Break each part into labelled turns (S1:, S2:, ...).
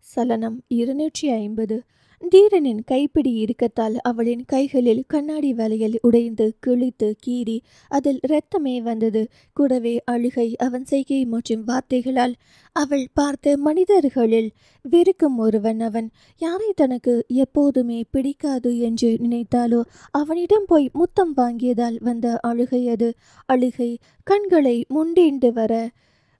S1: சலனம் 250. தீரனின் கைப்பிடி இறுக்கத்தால் அவளின் கைகளில் கண்ணாடி வளையல் உடைந்து கிழித்து கீறி அதில் இரத்தமே வந்தது. கூடவே அழுகை, அவன் செய்கை மற்றும் வார்த்தைகளால். அவள் பார்த்த மனிதர்களில் வெறுக்கும் ஒருவன் அவன். யாரை தனக்கு எப்போதுமே பிடிக்காது என்று நினைத்தாலோ அவனிடம் போய் முத்தம் வாங்கியதால் வந்த அழுகை அது. அழுகை கண்களை முண்டிண்டு வர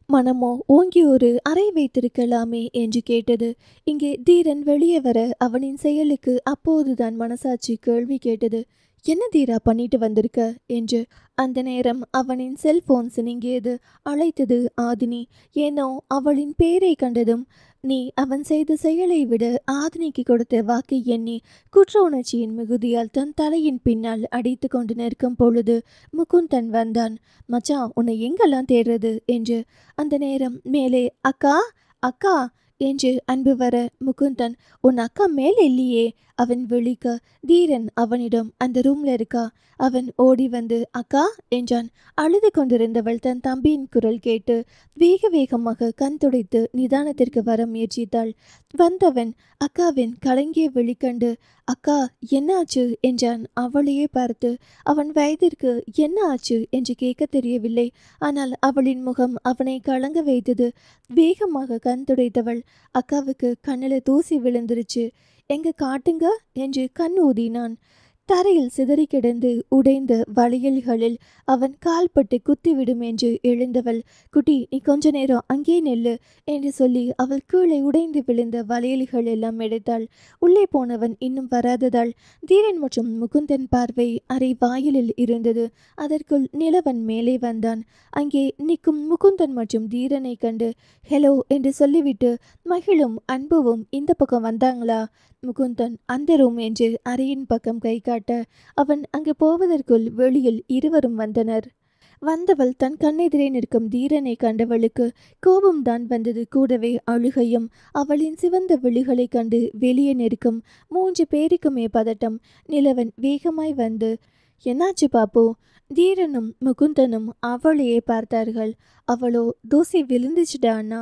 S1: மனமோ ஓங்கி ஒரு அறை வைத்திருக்கலாமே என்று கேட்டது. இங்கே தீரன் வெளியே வர அவனின் செயலுக்கு அப்போதுதான் மனசாட்சி கேள்வி கேட்டது. என்ன தீரா பண்ணிட்டு வந்திருக்க என்று. அந்த நேரம் அவனின் செல்போன் சினுங்கியது. அழைத்தது ஆதினி. ஏனோ அவளின் பேரை கண்டதும் நீ அவன் செய்த செயலை விட ஆதினிக்கு கொடுத்த வாக்கை எண்ணி குற்ற உணர்ச்சியின் மிகுதியால் தன் தலையின் பின்னால் அடித்து கொண்டு நிற்கும் பொழுது முகுந்தன் வந்தான். மச்சான், உன்னை எங்கெல்லாம் தேடுறது என்று. அந்த நேரம் மேலே அக்கா அக்கா என்று அன்பு வர முகுந்தன், உன் அக்கா மேலே இல்லையே அவன் விழிக்க. தீரன் அவனிடம், அந்த ரூம்ல இருக்கா. அவன் ஓடி வந்து அக்கா என்றான். அழுது கொண்டிருந்தவள் தன் தம்பியின் குரல் கேட்டு வேக வேகமாக கண் துடைத்து நிதானத்திற்கு வர முயற்சித்தாள். வந்தவன் அக்காவின் கலங்கிய விழிக்கண்டு, அக்கா என்ன ஆச்சு என்றான் அவளையே பார்த்து. அவன் வயதிற்கு என்ன ஆச்சு என்று கேட்க தெரியவில்லை. ஆனால் அவளின் முகம் அவனை கலங்க வைத்தது. வேகமாக கண் துடைத்தவள், அக்காவுக்கு கண்ணில் தூசி விழுந்துருச்சு, எங்க காட்டுங்க என்று கண் ஊதினான். தரையில் சிதறி கிடந்து உடைந்த வளையல்களில் அவன் கால்பட்டு குத்திவிடும் என்று எழுந்தவள், குட்டி நீ கொஞ்ச நேரம் அங்கே நெல்லு என்று சொல்லி அவள் கீழே உடைந்து விழுந்த வளையல்கள் எல்லாம் எடுத்தாள். உள்ளே போனவன் இன்னும் வராததால் தீரன் மற்றும் முகுந்தன் பார்வை அரை வாயிலில் இருந்தது. அதற்குள் நிலவன் மேலே வந்தான். அங்கே நிற்கும் முகுந்தன் மற்றும் தீரனை கண்டு ஹலோ என்று சொல்லிவிட்டு மகிழும் அன்புவும் இந்த பக்கம் வந்தாங்களா. முகுந்தன் அந்த ரூம் என்று அறையின் பக்கம் கை காட்ட அவன் அங்கு போவதற்குள் வெளியில் இருவரும் வந்தனர். வந்தவள் தன் கண்ணெதிரே நிற்கும் தீரனை கண்டவளுக்கு கோபம்தான் வந்தது. கூடவே அழுகையும். அவளின் சிவந்த விழிகளை கண்டு வெளியே நிற்கும் 3 பேருக்குமே பதட்டம். நிலவன் வேகமாய் வந்து, என்னாச்சு பாப்பு? தீரனும் முகுந்தனும் அவளையே பார்த்தார்கள். அவளோ, தூசி விழுந்துச்சுடா அண்ணா.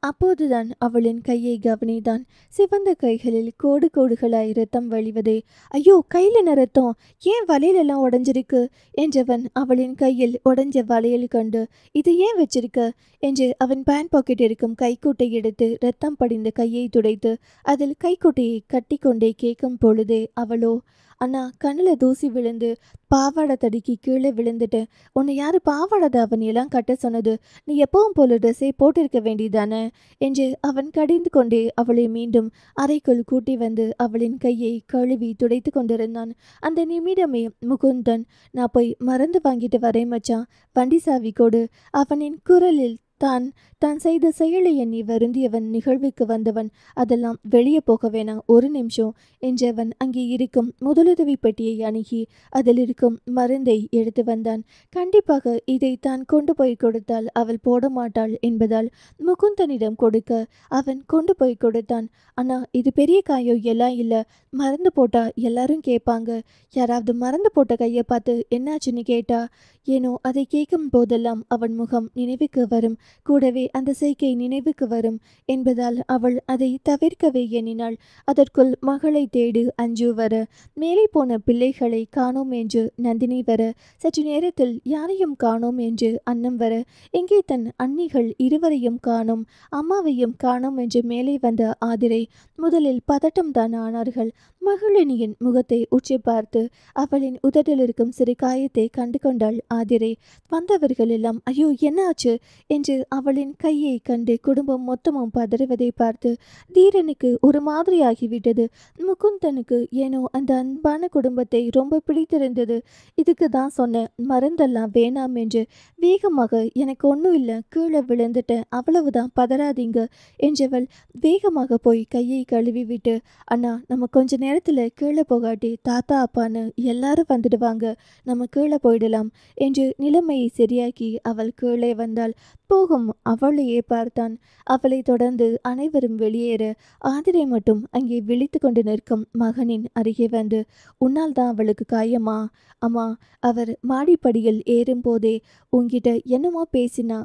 S1: அப்போதுதான் அவளின் கையை கவனித்தான். சிவந்த கைகளில் கோடு கோடுகளாய் இரத்தம் வழிவதே. ஐயோ, கையில் ரத்தம், ஏன் வளையலெல்லாம் உடஞ்சிருக்கு என்றவன் அவளின் கையில் உடஞ்ச வளையல் கண்டு, இது ஏன் வச்சிருக்க என்று அவன் பேண்ட் பாக்கெட் இருக்கும் கைக்குட்டை எடுத்து இரத்தம் படிந்த கையை துடைத்து அதில் கைக்குட்டையை கட்டி கொண்டே கேட்கும் பொழுதே அவளோ, அண்ணா கண்ணில் தூசி விழுந்து பாவாடை தடுக்கி கீழே விழுந்துட்டேன். உன்னை யாரு பாவாடை தாவணியெல்லாம் கட்ட சொன்னது? நீ எப்பவும் போல ட்ரெஸ்ஸை போட்டிருக்க வேண்டியதானே என்று அவன் கடிந்து கொண்டே அவளை மீண்டும் அறைக்குள் கூட்டி வந்து அவளின் கையை கழுவி துடைத்து கொண்டிருந்தான். அந்த நிமிடமே முகுந்தன், நான் போய் மருந்து வாங்கிட்டு வரேன் மச்சான், வண்டி சாவி கொடு. அவனின் குரலில் தான் செய்த செயலை எண்ணி வருந்தியவன் நிகழ்வுக்கு வந்தவன். அதெல்லாம் வெளியே போக வேணாம், ஒரு நிமிஷம் என்றவன் அங்கே இருக்கும் முதலுதவி பெட்டியை அணுகி அதில் இருக்கும் மருந்தை எடுத்து வந்தான். கண்டிப்பாக இதை தான் கொண்டு போய் கொடுத்தால் அவள் போட மாட்டாள் என்பதால் முகுந்தனிடம் கொடுக்க அவன் கொண்டு போய் கொடுத்தான். அண்ணா, இது பெரிய காயோ எல்லாம் இல்லை, மருந்து போட்டா எல்லாரும் கேட்பாங்க. யாராவது மருந்து போட்ட கையை பார்த்து என்னாச்சுன்னு கேட்டா. ஏனோ அதை கேட்கும் போதெல்லாம் அவன் முகம் நினைவுக்கு வரும். கூடவே அந்த செய்கை நினைவுக்கு வரும் என்பதால் அவள் அதை தவிர்க்கவே எண்ணினாள். அதற்குள் மகளை தேடு அஞ்சு வர, மேலே போன பிள்ளைகளை காணோம் என்று நந்தினி வர, சற்று நேரத்தில் யாரையும் காணோம் என்று அன்னம் வர, எங்கே தன் அன்னிகள் இருவரையும் காணோம், அம்மாவையும் காணோம் என்று மேலே வந்த ஆதிரை முதலில் பதட்டம் தான் ஆனார்கள். மகளினியின் முகத்தை உச்சி பார்த்து அவளின் உதட்டில் இருக்கும் சிறு காயத்தை கண்டு கொண்டாள் ஆதிரை. வந்தவர்கள் எல்லாம் ஐயோ என்ன ஆச்சு என்று அவளின் கையை கண்டு குடும்பம் மொத்தமும் பதறுவதை பார்த்து தீரனுக்கு ஒரு மாதிரி ஆகிவிட்டது. முகுந்தனுக்கு ஏனோ அந்த அன்பான குடும்பத்தை ரொம்ப பிடித்திருந்தது. இதுக்கு தான் சொன்னேன், மருந்தெல்லாம் வேணாம் என்று. வேகமாக, எனக்கு ஒன்றும் இல்லை, கீழே விழுந்துட்டேன், அவ்வளவுதான், பதறாதீங்க என்றவள் வேகமாக போய் கையை கழுவி விட்டு, அண்ணா நம்ம கொஞ்ச நேரத்தில் கீழே போகாட்டி தாத்தா அப்பான்னு எல்லாரும் வந்துடுவாங்க, நம்ம கீழே போயிடலாம் என்று நிலைமையை சரியாக்கி அவள் கீழே வந்தாள். போகும் அவளையே பார்த்தான். அவளை தொடர்ந்து அனைவரும் வெளியேற ஆதிரை மட்டும் அங்கே விழித்து கொண்டு நிற்கும் மகனின் அருகே வந்து, உன்னால் தான் அவளுக்கு காயமா? அம்மா, அவர் மாடிப்படியில் ஏறும்போதே உன்கிட்ட என்னமோ பேசினா,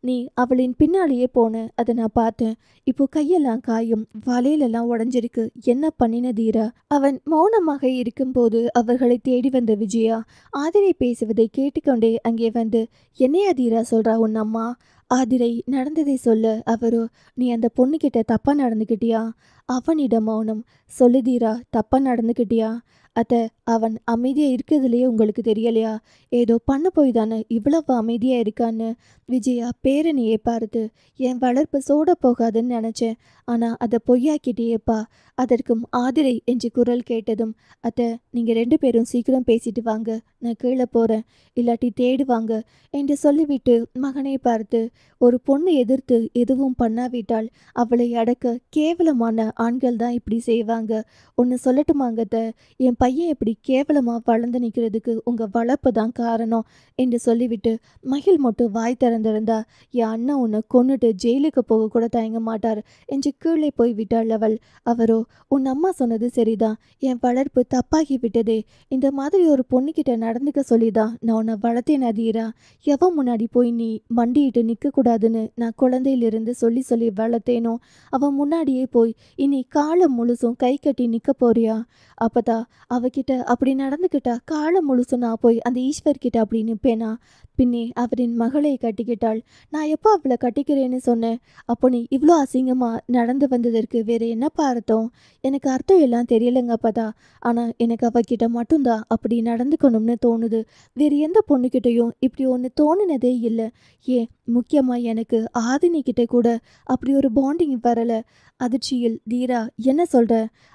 S1: நீ அவளின் பின்னாலேயே போன, அதை நான் பார்த்தேன். இப்போ கையெல்லாம் காயும், வலையிலெல்லாம் உடஞ்சிருக்கு. என்ன பண்ணின தீரா? அவன் மௌனமாக இருக்கும்போது அவர்களை தேடி வந்த விஜயா ஆதிரை பேசுவதை கேட்டுக்கொண்டே அங்கே வந்து, என்னையா தீரா சொல்றா உன் அம்மா? ஆதிரை நடந்ததை சொல்ல. அவரோ, நீ அந்த பொண்ணுகிட்ட தப்பா நடந்துக்கிட்டியா? அவனிடம் மௌனம். சொல்லு தீரா, தப்பா நடந்துக்கிட்டியா? அத்த, அவன் அமைதியாக இருக்கிறதுலையே உங்களுக்கு தெரியலையா? ஏதோ பண்ண போய் தானே இவ்வளவு அமைதியாக இருக்கான்னு. விஜயா பேரனையே பார்த்து, என் வளர்ப்பு சோட போகாதுன்னு நினச்சேன், ஆனால் அதை பொய்யாக்கிட்டேப்பா. அதற்கும் ஆதிரை என்று குரல் கேட்டதும், அத்தை, நீங்கள் 2 பேரும் சீக்கிரம் பேசிட்டு வாங்க, நான் கீழே போகிறேன், இல்லாட்டி தேடுவாங்க என்று சொல்லிவிட்டு மகனை பார்த்து, ஒரு பொண்ணு எதிர்த்து எதுவும் பண்ணாவிட்டால் அவளை அடக்க கேவலமான ஆண்கள் தான் இப்படி செய்வாங்க. ஒன்று சொல்லட்டுமாங்கத்த, என் பையன் இப்படி கேவலமாக வளர்ந்து நிற்கிறதுக்கு உங்கள் வளர்ப்பு தான் காரணம் என்று சொல்லிவிட்டு மகிழ் மட்டும் வாய் திறந்திருந்தா, என் அண்ணன் உன்னை கொன்னுட்டு ஜெயிலுக்கு போக கூட தயங்க மாட்டார் என்று கீழே போய் விட்டாள் அவள். அவரோ, உன் அம்மா சொன்னது சரிதான், என் வளர்ப்பு தப்பாகி விட்டதே. இந்த மாதிரி ஒரு பொண்ணுக்கிட்ட நடந்துக்க சொல்லிதான் நான் உன்னை வளர்த்தேன் அதீரா. எவன் முன்னாடி போய் நீ மண்டியிட்டு நிற்கக்கூடாதுன்னு நான் குழந்தையிலிருந்து சொல்லி சொல்லி வளர்த்தேனோ அவன் முன்னாடியே போய் இனி காலம் முழுசும் கை கட்டி நிற்க போறியா? அப்பதா அவகிட்ட அப்படி நடந்துக்கிட்டா காலம் முழுசும் நான் போய் அந்த ஈஸ்வர்கிட்ட அப்படி நிற்பேனா? பின்னே அவரின் மகளை கட்டிக்கிட்டாள். நான் எப்போ அவளை கட்டிக்கிறேன்னு சொன்னேன்? அப்போ நீ இவ்வளோ அசிங்கமாக நடந்து வந்ததற்கு வேறு என்னப்பா அர்த்தம்? எனக்கு அர்த்தம் எல்லாம் தெரியலைங்க அப்பதா. ஆனால் எனக்கு அவகிட்ட மட்டும்தான் அப்படி நடந்துக்கணும்னு தோணுது. வேறு எந்த பொண்ணுக்கிட்டையும் இப்படி ஒன்று தோணுனதே இல்லை. ஏன், முக்கியமாக எனக்கு ஆதினிக்கிட்ட கூட அப்படி ஒரு பாண்டிங் வரலை. அதிர்ச்சியில், தீரா என்ன சொல்கிற?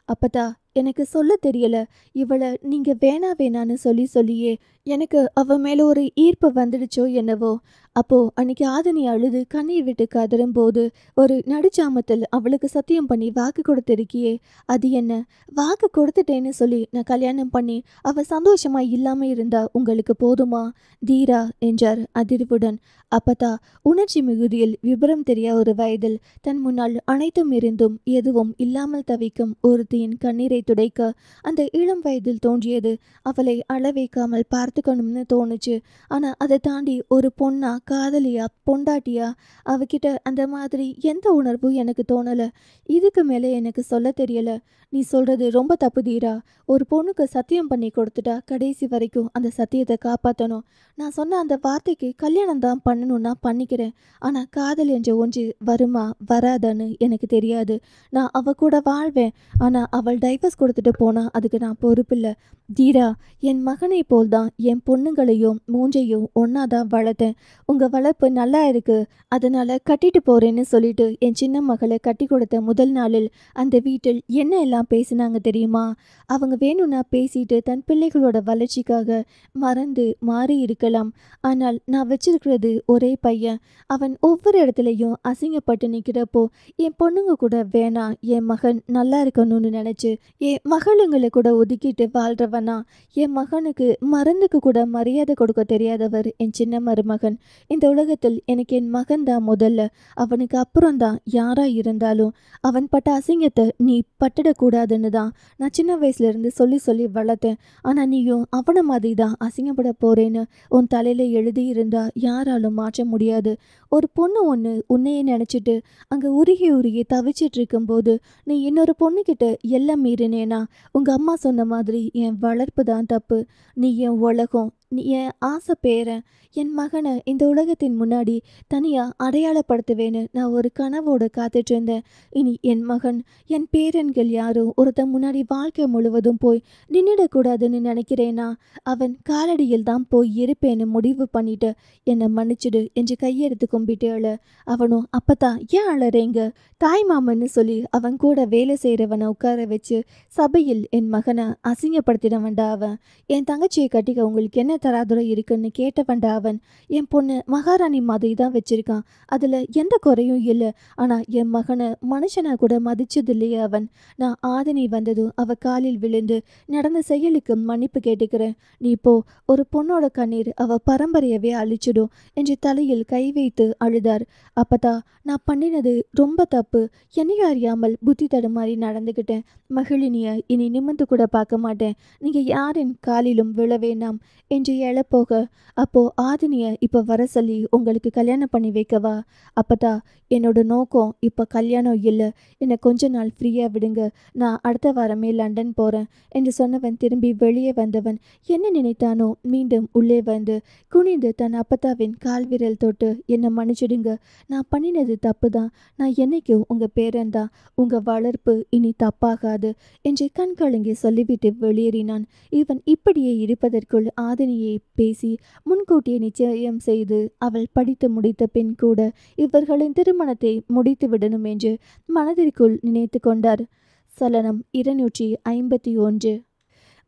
S1: அப்பதா, எனக்கு சொல்ல தெரியல. இவளை நீங்கள் வேணான்னு சொல்லியே எனக்கு அவ மேலே ஒரு ஈர்ப்பு வந்துடுச்சோ என்னவோ. அப்போது அன்னைக்கு ஆதினி அழுது கண்ணீர் விட்டு கதறும்போது ஒரு நடுச்சாமத்தில் அவளுக்கு சத்தியம் பண்ணி வாக்கு கொடுத்துருக்கியே, அது என்ன? வாக்கு கொடுத்துட்டேன்னு சொல்லி நான் கல்யாணம் பண்ணி அவள் சந்தோஷமாக இல்லாமல் இருந்தா உங்களுக்கு போதுமா தீரா என்றார் அதிர்வுடன். அப்பதா உணர்ச்சி மிகுதியில் விபரம் தெரிய ஒரு வயதில் தன் முன்னால் அனைத்தும் இருந்தும் எதுவும் இல்லாமல் தவிக்கும் ஒருத்தியின் கண்ணீரை துடைக்க அந்த இளம் வயதில் தோன்றியது. அவளை அளவைக்காமல் பார்த்துக்கணும்னு தோணுச்சு. ஆனால் அதை தாண்டி ஒரு பொண்ணா, காதலியா, பொண்டாட்டியா, அவகிட்ட அந்த மாதிரி எந்த உணர்வும் எனக்கு தோணலை. இதுக்கு மேலே எனக்கு சொல்ல தெரியல. நீ சொல்கிறது ரொம்ப தப்பு தீரா. ஒரு பொண்ணுக்கு சத்தியம் பண்ணி கொடுத்துட்டா கடைசி வரைக்கும் அந்த சத்தியத்தை காப்பாற்றணும். நான் சொன்ன அந்த வார்த்தைக்கு கல்யாணம் தான் பண்ணணும்னா பண்ணிக்கிறேன். ஆனால் காதல் என்ற ஒன்று வருமா வராதான்னு எனக்கு தெரியாது. நான் அவள் கூட வாழ்வேன். ஆனால் அவள் டைவர்ஸ் கொடுத்துட்டு போனால் அதுக்கு நான் பொறுப்பில்லை. தீரா, என் மகனை போல்தான் என் பொண்ணுங்களையும் மூஞ்சையும் ஒன்றா தான் வளர்த்தேன். உங்கள் வளர்ப்பு நல்லா இருக்குது, அதனால் கட்டிட்டு போகிறேன்னு சொல்லிட்டு என் சின்ன மகளை கட்டி கொடுத்த முதல் நாளில் அந்த வீட்டில் என்ன எல்லாம் பேசினாங்க தெரியுமா? அவங்க வேணும்னா பேசிட்டு தன் பிள்ளைகளோட வளர்ச்சிக்காக மறந்து மாறி இருக்கலாம். ஆனால் நான் வச்சிருக்கிறது ஒரே பையன். அவன் ஒவ்வொரு இடத்துலையும் அசிங்கப்பட்டு நிற்கிறப்போ என் பொண்ணுங்க கூட வேணாம், என் மகன் நல்லா இருக்கணும்னு நினச்சி என் மகளுங்களை கூட ஒதுக்கிட்டு வாழ்கிறவனா? என் மகனுக்கு மருந்துக்கு கூட மரியாதை கொடுக்க தெரியாதவர் என் சின்ன மருமகன். இந்த உலகத்தில் எனக்கு என் மகன் தான் முதல்ல. அவனுக்கு அப்புறம்தான் யாரா இருந்தாலும். அவன் பட்ட அசிங்கத்தை நீ பட்டிடக்கூடாதுன்னு தான் நான் சின்ன வயசுலேருந்து சொல்லி சொல்லி வளர்த்தேன். ஆனால் நீயும் அவனை மாதிரி தான் அசிங்கப்பட போகிறேன்னு உன் தலையில் எழுதி இருந்தா யாராலும் மாற்ற முடியாது. ஒரு பொண்ணு ஒன்று உன்னையே நினச்சிட்டு அங்கே உருகி உருகி தவிச்சிட்டு இருக்கும்போது நீ இன்னொரு பொண்ணுக்கிட்ட எல்லாம் மீறினேனா? உங்கள் அம்மா சொன்ன மாதிரி என் வளர்ப்பு தான் தப்பு. நீ என் உலகம், நீ என் ஆசை பேரன். என் மகனை இந்த உலகத்தின் முன்னாடி தனியாக அடையாளப்படுத்துவேன்னு நான் ஒரு கனவோடு காத்துட்டு இருந்தேன். இனி என் மகன், என் பேரன்கள் யாரும் ஒருத்தன் முன்னாடி வாழ்க்கை முழுவதும் போய் நின்றுடக்கூடாதுன்னு நினைக்கிறேனா? அவன் காலடியில் தான் போய் இருப்பேன்னு முடிவு பண்ணிட்டு என்னை மன்னிச்சிடு என்று கையெடுத்து கும்பிட்டு அழ. அவனும், அப்பதான் ஏன் அழறேங்க? தாய் மாமன்னு சொல்லி அவன் கூட வேலை செய்கிறவனை உட்கார வச்சு சபையில் என் மகனை அசிங்கப்படுத்திட வேண்டா அவன். என் தங்கச்சியை கட்டிக்க உங்களுக்கு என்ன தராதுரை இருக்குன்னு கேட்டவன்டா அவன். என் பொண்ணு மகாராணி மாதிரி தான் வச்சிருக்கான், அதில் எந்த குறையும் இல்லை. ஆனால் என் மகனை மனுஷனா கூட மதிச்சது இல்லையே அவன். நான் ஆதினி வந்ததும் அவ காலில் விழுந்து நடந்த செயலுக்கு மன்னிப்பு கேட்டுக்கிறேன். நீ இப்போ ஒரு பொண்ணோட கண்ணீர் அவ பரம்பரையவே அழிச்சிடும் என்று தலையில் கை வைத்து அழுதார். அப்பதா, நான் பண்ணினது ரொம்ப தப்பு. என்னையும் அறியாமல் புத்தி தடுமாறி நடந்துக்கிட்டேன். மகிழினிய இனி நிமிர்ந்து கூட பார்க்க மாட்டேன். நீங்கள் யாரின் காலிலும் விழ வேண்டாம் என்று என்று எழப்போக, அப்போ ஆதினிய இப்ப வர சொல்லி உங்களுக்கு கல்யாணம் பண்ணி வைக்கவா? அப்பதா என்னோட நோக்கம் இப்ப கல்யாணம் இல்ல. என்னை கொஞ்ச நாள் ஃப்ரீயா விடுங்க. நான் அடுத்த வாரமே லண்டன் போறேன் என்று சொன்னவன் திரும்பி வெளியே வந்தவன் என்ன நினைத்தானோ மீண்டும் உள்ளே வந்து குனிந்து தன் அப்பத்தாவின் கால் விரல் தொட்டு என்னை மன்னிச்சிடுங்க. நான் பண்ணினது தப்பு தான். நான் என்னைக்கும் உங்க பேரன்தான். உங்க வளர்ப்பு இனி தப்பாகாது என்று கண் கலங்கி சொல்லிவிட்டு வெளியேறினான். இவன் இப்படியே இருப்பதற்குள் ஆதினியை பேசி முன்கூட்டியே நிச்சயம் செய்து அவள் படித்து முடித்த பின் கூட இவர்களின் திருமணத்தை முடித்து விடணும் என்று மனதிற்குள் நினைத்து கொண்டார். சலனம் 251.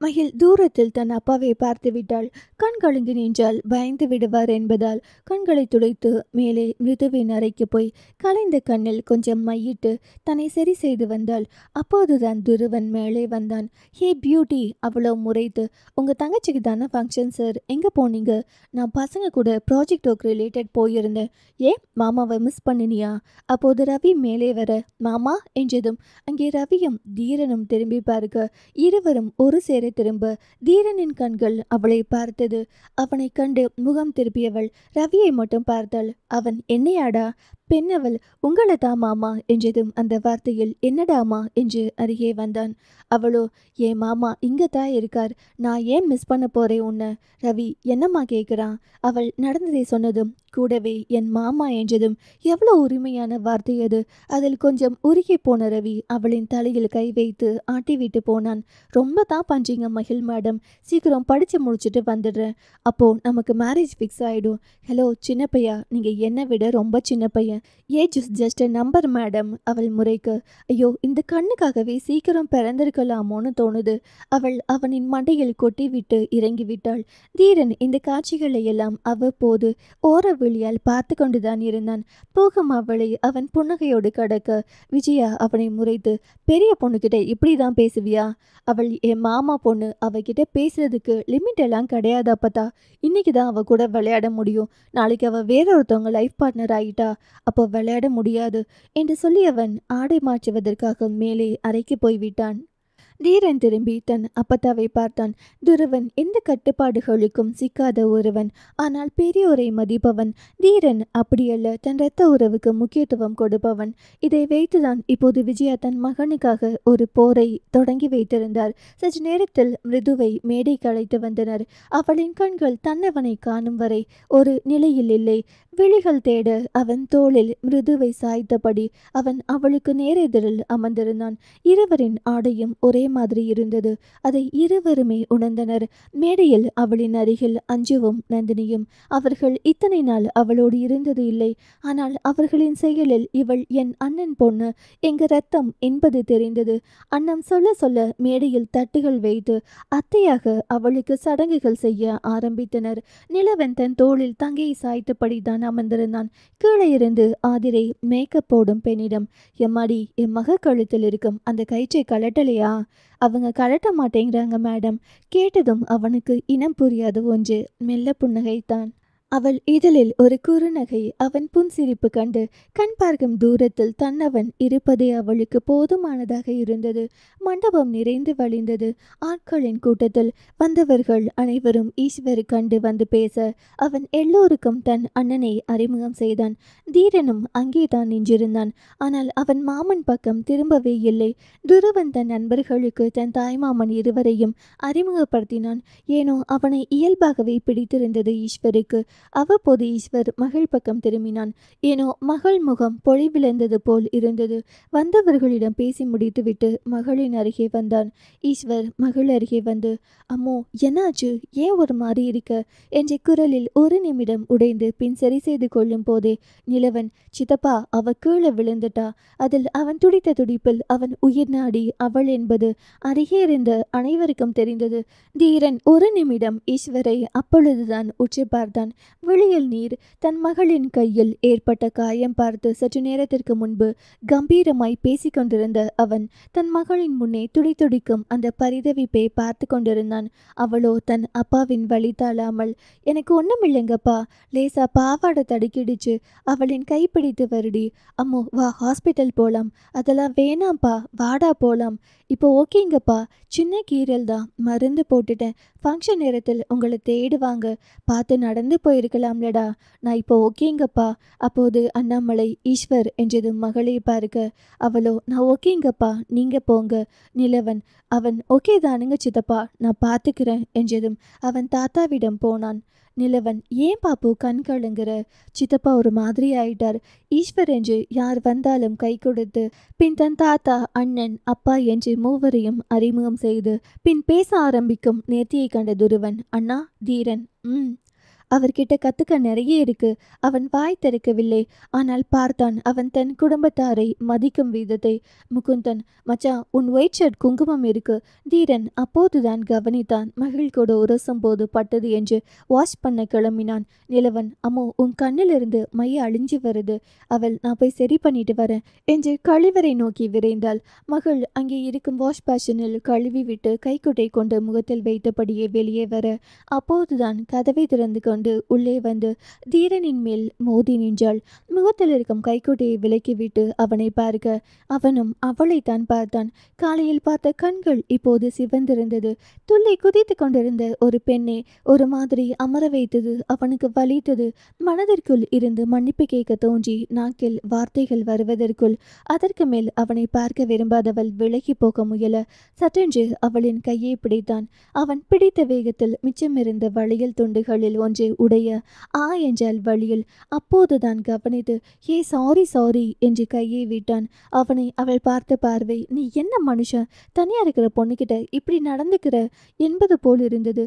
S1: மகிழ் தூரத்தில் தன் அப்பாவை பார்த்து விட்டாள். கண் கலங்கி நின்றால் பயந்து விடுவார் என்பதால் கண்களை துடைத்து மேலே மிருதுவின் அறைக்கு போய் கலைந்த கண்ணில் கொஞ்சம் மையிட்டு தன்னை சரி செய்து வந்தாள். அப்போதுதான் துருவன் மேலே வந்தான். ஹே பியூட்டி, அவ்வளோ முறைத்து. உங்கள் தங்கச்சிக்கு தானே ஃபங்க்ஷன் சார், எங்கே போனீங்க? நான் பசங்க கூட ப்ராஜெக்ட் ஒர்க் ரிலேட்டட் போயிருந்தேன். ஏன் மாமாவை மிஸ் பண்ணினியா? அப்போது ரவி மேலே வர மாமா என்றதும் அங்கே ரவியும் தீரனும் திரும்பி பார்க்க இருவரும் ஒரு சேர திரும்ப தீரனின் கண்கள் அவளை பார்த்தது. அவனை கண்டு முகம் திருப்பியவள் ரவியை மட்டும் பார்த்தாள். அவன் என்னையாடா? பெண்ணவள் உங்களை தான் மாமா என்றதும் அந்த வார்த்தையில் என்னடாமா என்று அருகே வந்தான். அவளோ என் மாமா இங்கத்தான் இருக்கார், நான் ஏன் மிஸ் பண்ண போறேன் உன்னை? ரவி என்னம்மா கேட்குறான்? அவள் நடந்ததை சொன்னதும் கூடவே என் மாமா என்றதும் எவ்வளோ உரிமையான வார்த்தை அது. அதில் கொஞ்சம் உருகி போன ரவி அவளின் தலையில் கை வைத்து ஆட்டிவிட்டு போனான். ரொம்ப தான் பண்றீங்க மகிழ் மேடம், சீக்கிரம் படித்து முடிச்சுட்டு வந்துடுறேன், அப்போ நமக்கு மேரேஜ் ஃபிக்ஸ் ஆகிடும். ஹலோ சின்ன பையா, நீங்கள் என்னை விட ரொம்ப சின்ன பையன். Age just a number madam. அவள் முறைக்க ஐயோ இந்த கண்ணுக்காகவே சீக்கிரம் பிறந்திருக்கலாமோன்னு தோணுது. அவள் அவனின் மண்டையில் கொட்டி விட்டு இறங்கிவிட்டாள். தீரன் இந்த காட்சிகளை எல்லாம் அவ்வப்போது ஓர விழியால் பார்த்து கொண்டுதான் இருந்தான். போகும் அவளை அவன் புன்னகையோடு கடக்க விஜயா அவனை முறைத்து பெரிய பொண்ணுகிட்ட இப்படி தான் பேசுவியா? அவள் என் மாமா பொண்ணு, அவகிட்ட பேசுறதுக்கு லிமிட் எல்லாம் கிடையாது அப்பதா. இன்னைக்கு தான் அவ கூட விளையாட முடியும், நாளைக்கு அவள் வேறொருத்தவங்க லைஃப் பார்ட்னர் ஆகிட்டா அப்போ விளையாட முடியாது என்று சொல்லியவன் ஆடை மாற்றுவதற்காக மேலே அறைக்கு போய்விட்டான். தீரன் திரும்பி தன் அப்பத்தாவை பார்த்தான். துருவன் எந்த கட்டுப்பாடுகளுக்கும் சிக்காத ஒருவன், ஆனால் பெரியோரை மதிப்பவன். தீரன் அப்படியல்ல, தன் இரத்த உறவுக்கு முக்கியத்துவம் கொடுப்பவன். இதை வைத்துதான் இப்போது விஜயா தன் மகனுக்காக ஒரு போரை தொடங்கி வைத்திருந்தார். சற்று நேரத்தில் மிருதுவை மேடைக்கு அழைத்து வந்தனர். அவளின் கண்கள் தன்னவனை காணும் வரை ஒரு நிலையில் இல்லை. விழிகள் தேட அவன் தோளில் மிருதுவை சாய்த்தபடி அவன் அவளுக்கு நேரெதிரில் அமர்ந்திருந்தான். இருவரின் ஆடையும் ஒரே மாதிரி இருந்தது. அதை இருவருமே உணர்ந்தனர். மேடையில் அவளின் அருகில் அஞ்சுவும் நந்தினியும். அவர்கள் இத்தனை நாள் அவளோடு இருந்தது இல்லை. ஆனால் அவர்களின் செயலில் இவள் என் அண்ணன் பொண்ணு, எங்க ரத்தம் என்பது தெரிந்தது. அண்ணன் சொல்ல சொல்ல மேடையில் தட்டுகள் வைத்து அத்தையாக அவளுக்கு சடங்குகள் செய்ய ஆரம்பித்தனர். நிலவன் தன் தோளில் தங்கையை சாய்த்தபடிதான் அமர்ந்திருந்தான். கீழே இருந்து ஆதிரை மேக்கப் போடும் பெண்ணிடம் எம்மாடி என் மக கழுத்தில் இருக்கும் அந்த கயிற்றை கலட்டலையா? அவங்க கலட்ட மாட்டேங்கிறாங்க மேடம். கேட்டதும் அவனுக்கு இனம் புரியாது ஒன்று மெல்ல புன்னகைத்தான். அவள் இதழில் ஒரு குறுநகை. அவன் புன்சிரிப்பு கண்டு கண் பார்க்கும் தூரத்தில் தன்னவன் இருப்பதே அவளுக்கு போதுமானதாக இருந்தது. மண்டபம் நிறைந்து வழிந்தது. ஆட்களின் கூட்டத்தில் வந்தவர்கள் அனைவரும் ஈஸ்வர் கண்டு வந்து பேச அவன் எல்லோருக்கும் தன் அண்ணனை அறிமுகம் செய்தான். தீரனும் அங்கேதான் நின்றிருந்தான். ஆனால் அவன் மாமன் பக்கம் திரும்பவே இல்லை. துருவன் தன் நண்பர்களுக்கு தன் தாய்மாமன் இருவரையும் அறிமுகப்படுத்தினான். ஏனோ அவனை இயல்பாகவே பிடித்திருந்தது ஈஸ்வருக்கு. அவ்வப்போது ஈஸ்வர் மகள் பக்கம் திரும்பினான். ஏனோ மகள் முகம் பொழிவிழந்தது போல் இருந்தது. வந்தவர்களிடம் பேசி முடித்துவிட்டு மகளின் அருகே வந்தான். ஈஸ்வர் மகள் அருகே வந்து அம்மோ என்னாச்சு, ஏன் ஒரு மாதிரி இருக்க என்ற குரலில் ஒரு நிமிடம் உடைந்து பின் சரி செய்து கொள்ளும் போதே நிலவன் சித்தப்பா அவ கீழே விழுந்துட்டா. அதில் அவன் துடித்த துடிப்பில் அவன் உயிர் நாடி அவள் என்பது அருகே இருந்த அனைவருக்கும் தெரிந்தது. தீரன் ஒரு நிமிடம் ஈஸ்வரை அப்பொழுதுதான் உற்று பார்த்தான். வெளியில் நீர். தன் மகளின் கையில் ஏற்பட்ட காயம் பார்த்து சற்று நேரத்திற்கு முன்பு கம்பீரமாய் பேசிக்கொண்டிருந்த அவன் தன் மகளின் முன்னே துடித்துடிக்கும் அந்த பரிதவிப்பை பார்த்து கொண்டிருந்தான். அவளோ தன் அப்பாவின் வழி தாழாமல் எனக்கு ஒன்றும் இல்லைங்கப்பா, லேசா பாவாடை தடுக்கிடுச்சு, அவளின் கைப்பிடித்து வருடி, அம்மோ வா ஹாஸ்பிட்டல் போலாம். அதெல்லாம் வேணாம்ப்பா, வாடா போலாம். இப்போ ஓகேங்கப்பா, சின்ன கீறல் தான், மருந்து போட்டுட்டேன். ஃபங்க்ஷன் நேரத்தில் உங்களை தேடுவாங்க, பார்த்து நடந்து போயிருக்கலாம்லடா. நான் இப்போ ஓகேங்கப்பா. அப்போது அண்ணாமலை ஈஸ்வர் என்றது மகளை பார்க்க. அவளோ நான் ஓகேங்கப்பா, நீங்க போங்க. நிலவன் அவன் ஓகே தானுங்க சித்தப்பா, நான் பார்த்துக்கிறேன் என்றதும் அவன் தாத்தாவிடம் போனான். நிலவன் ஏன் பாப்பு கண் கலங்குற? சித்தப்பா ஒரு மாதிரி ஆயிட்டார். ஈஸ்வர் என்று யார் வந்தாலும் கை கொடுத்து பின் தன் தாத்தா, அண்ணன், அப்பா என்று மூவரையும் அறிமுகம் செய்து பின் பேச ஆரம்பிக்கும் நேர்த்தியை கண்ட துருவன், அண்ணா, தீரன், அவர்கிட்ட கத்துக்க நிறைய இருக்கு. அவன் வாய் திறக்கவில்லை. ஆனால் பார்த்தான் அவன் தன் குடும்பத்தாரை மதிக்கும் விதத்தை. முகுந்தன், மச்சான், உன் ஒயிட் ஷர்ட் குங்குமம் இருக்கு. தீரன் அப்போதுதான் கவனித்தான். மகிழ் கூட உரசும் போது பட்டது என்று வாஷ் பண்ண கிளம்பினான். நிலவன், அம்மோ, உன் கண்ணிலிருந்து மைய அழிஞ்சு வருது. அவள், நான் போய் சரி பண்ணிட்டு வரேன் என்று கழிவறை நோக்கி விரைந்தாள். மகள் அங்கே இருக்கும் வாஷ் பேஷனில் கழுவி விட்டு கைக்குட்டை கொண்டு முகத்தில் வைத்தபடியே வெளியே வர அப்போதுதான் கதவை திறந்து கொண்டு உள்ளே வந்து தீரனின் மேல் மோதி நின்றாள். முகத்தில் இருக்கும் கைக்குட்டையை விலக்கிவிட்டு அவனை பார்க்க அவனும் அவளைத்தான் பார்த்தான். காலையில் பார்த்த கண்கள் இப்போது சிவந்திருந்தது. துள்ளி குதித்து கொண்டிருந்த ஒரு பெண்ணை ஒரு மாதிரி அமர வைத்தது. அவனுக்கு வலித்தது. மனதிற்குள் இருந்து மன்னிப்பு கேட்க தோன்றி நாக்கில் வார்த்தைகள் வருவதற்குள் அதற்கு மேல் அவனை பார்க்க விரும்பாதவள் விலகி போக முயல சட்டென்று அவளின் கையை பிடித்தான். அவன் பிடித்த வேகத்தில் மிச்சமிருந்த வளையல் துண்டுகளில் ஒன்று உடைய ஆ என்றால் வழியில். அப்போதுதான் கவனித்து ஏ சாரி என்று கையை விட்டான். அவனை அவள் பார்த்த பார்வை, நீ என்ன மனுஷன், தனியா இருக்கிற பொண்ணுகிட்ட இப்படி நடந்துக்கிற என்பது போல் இருந்தது.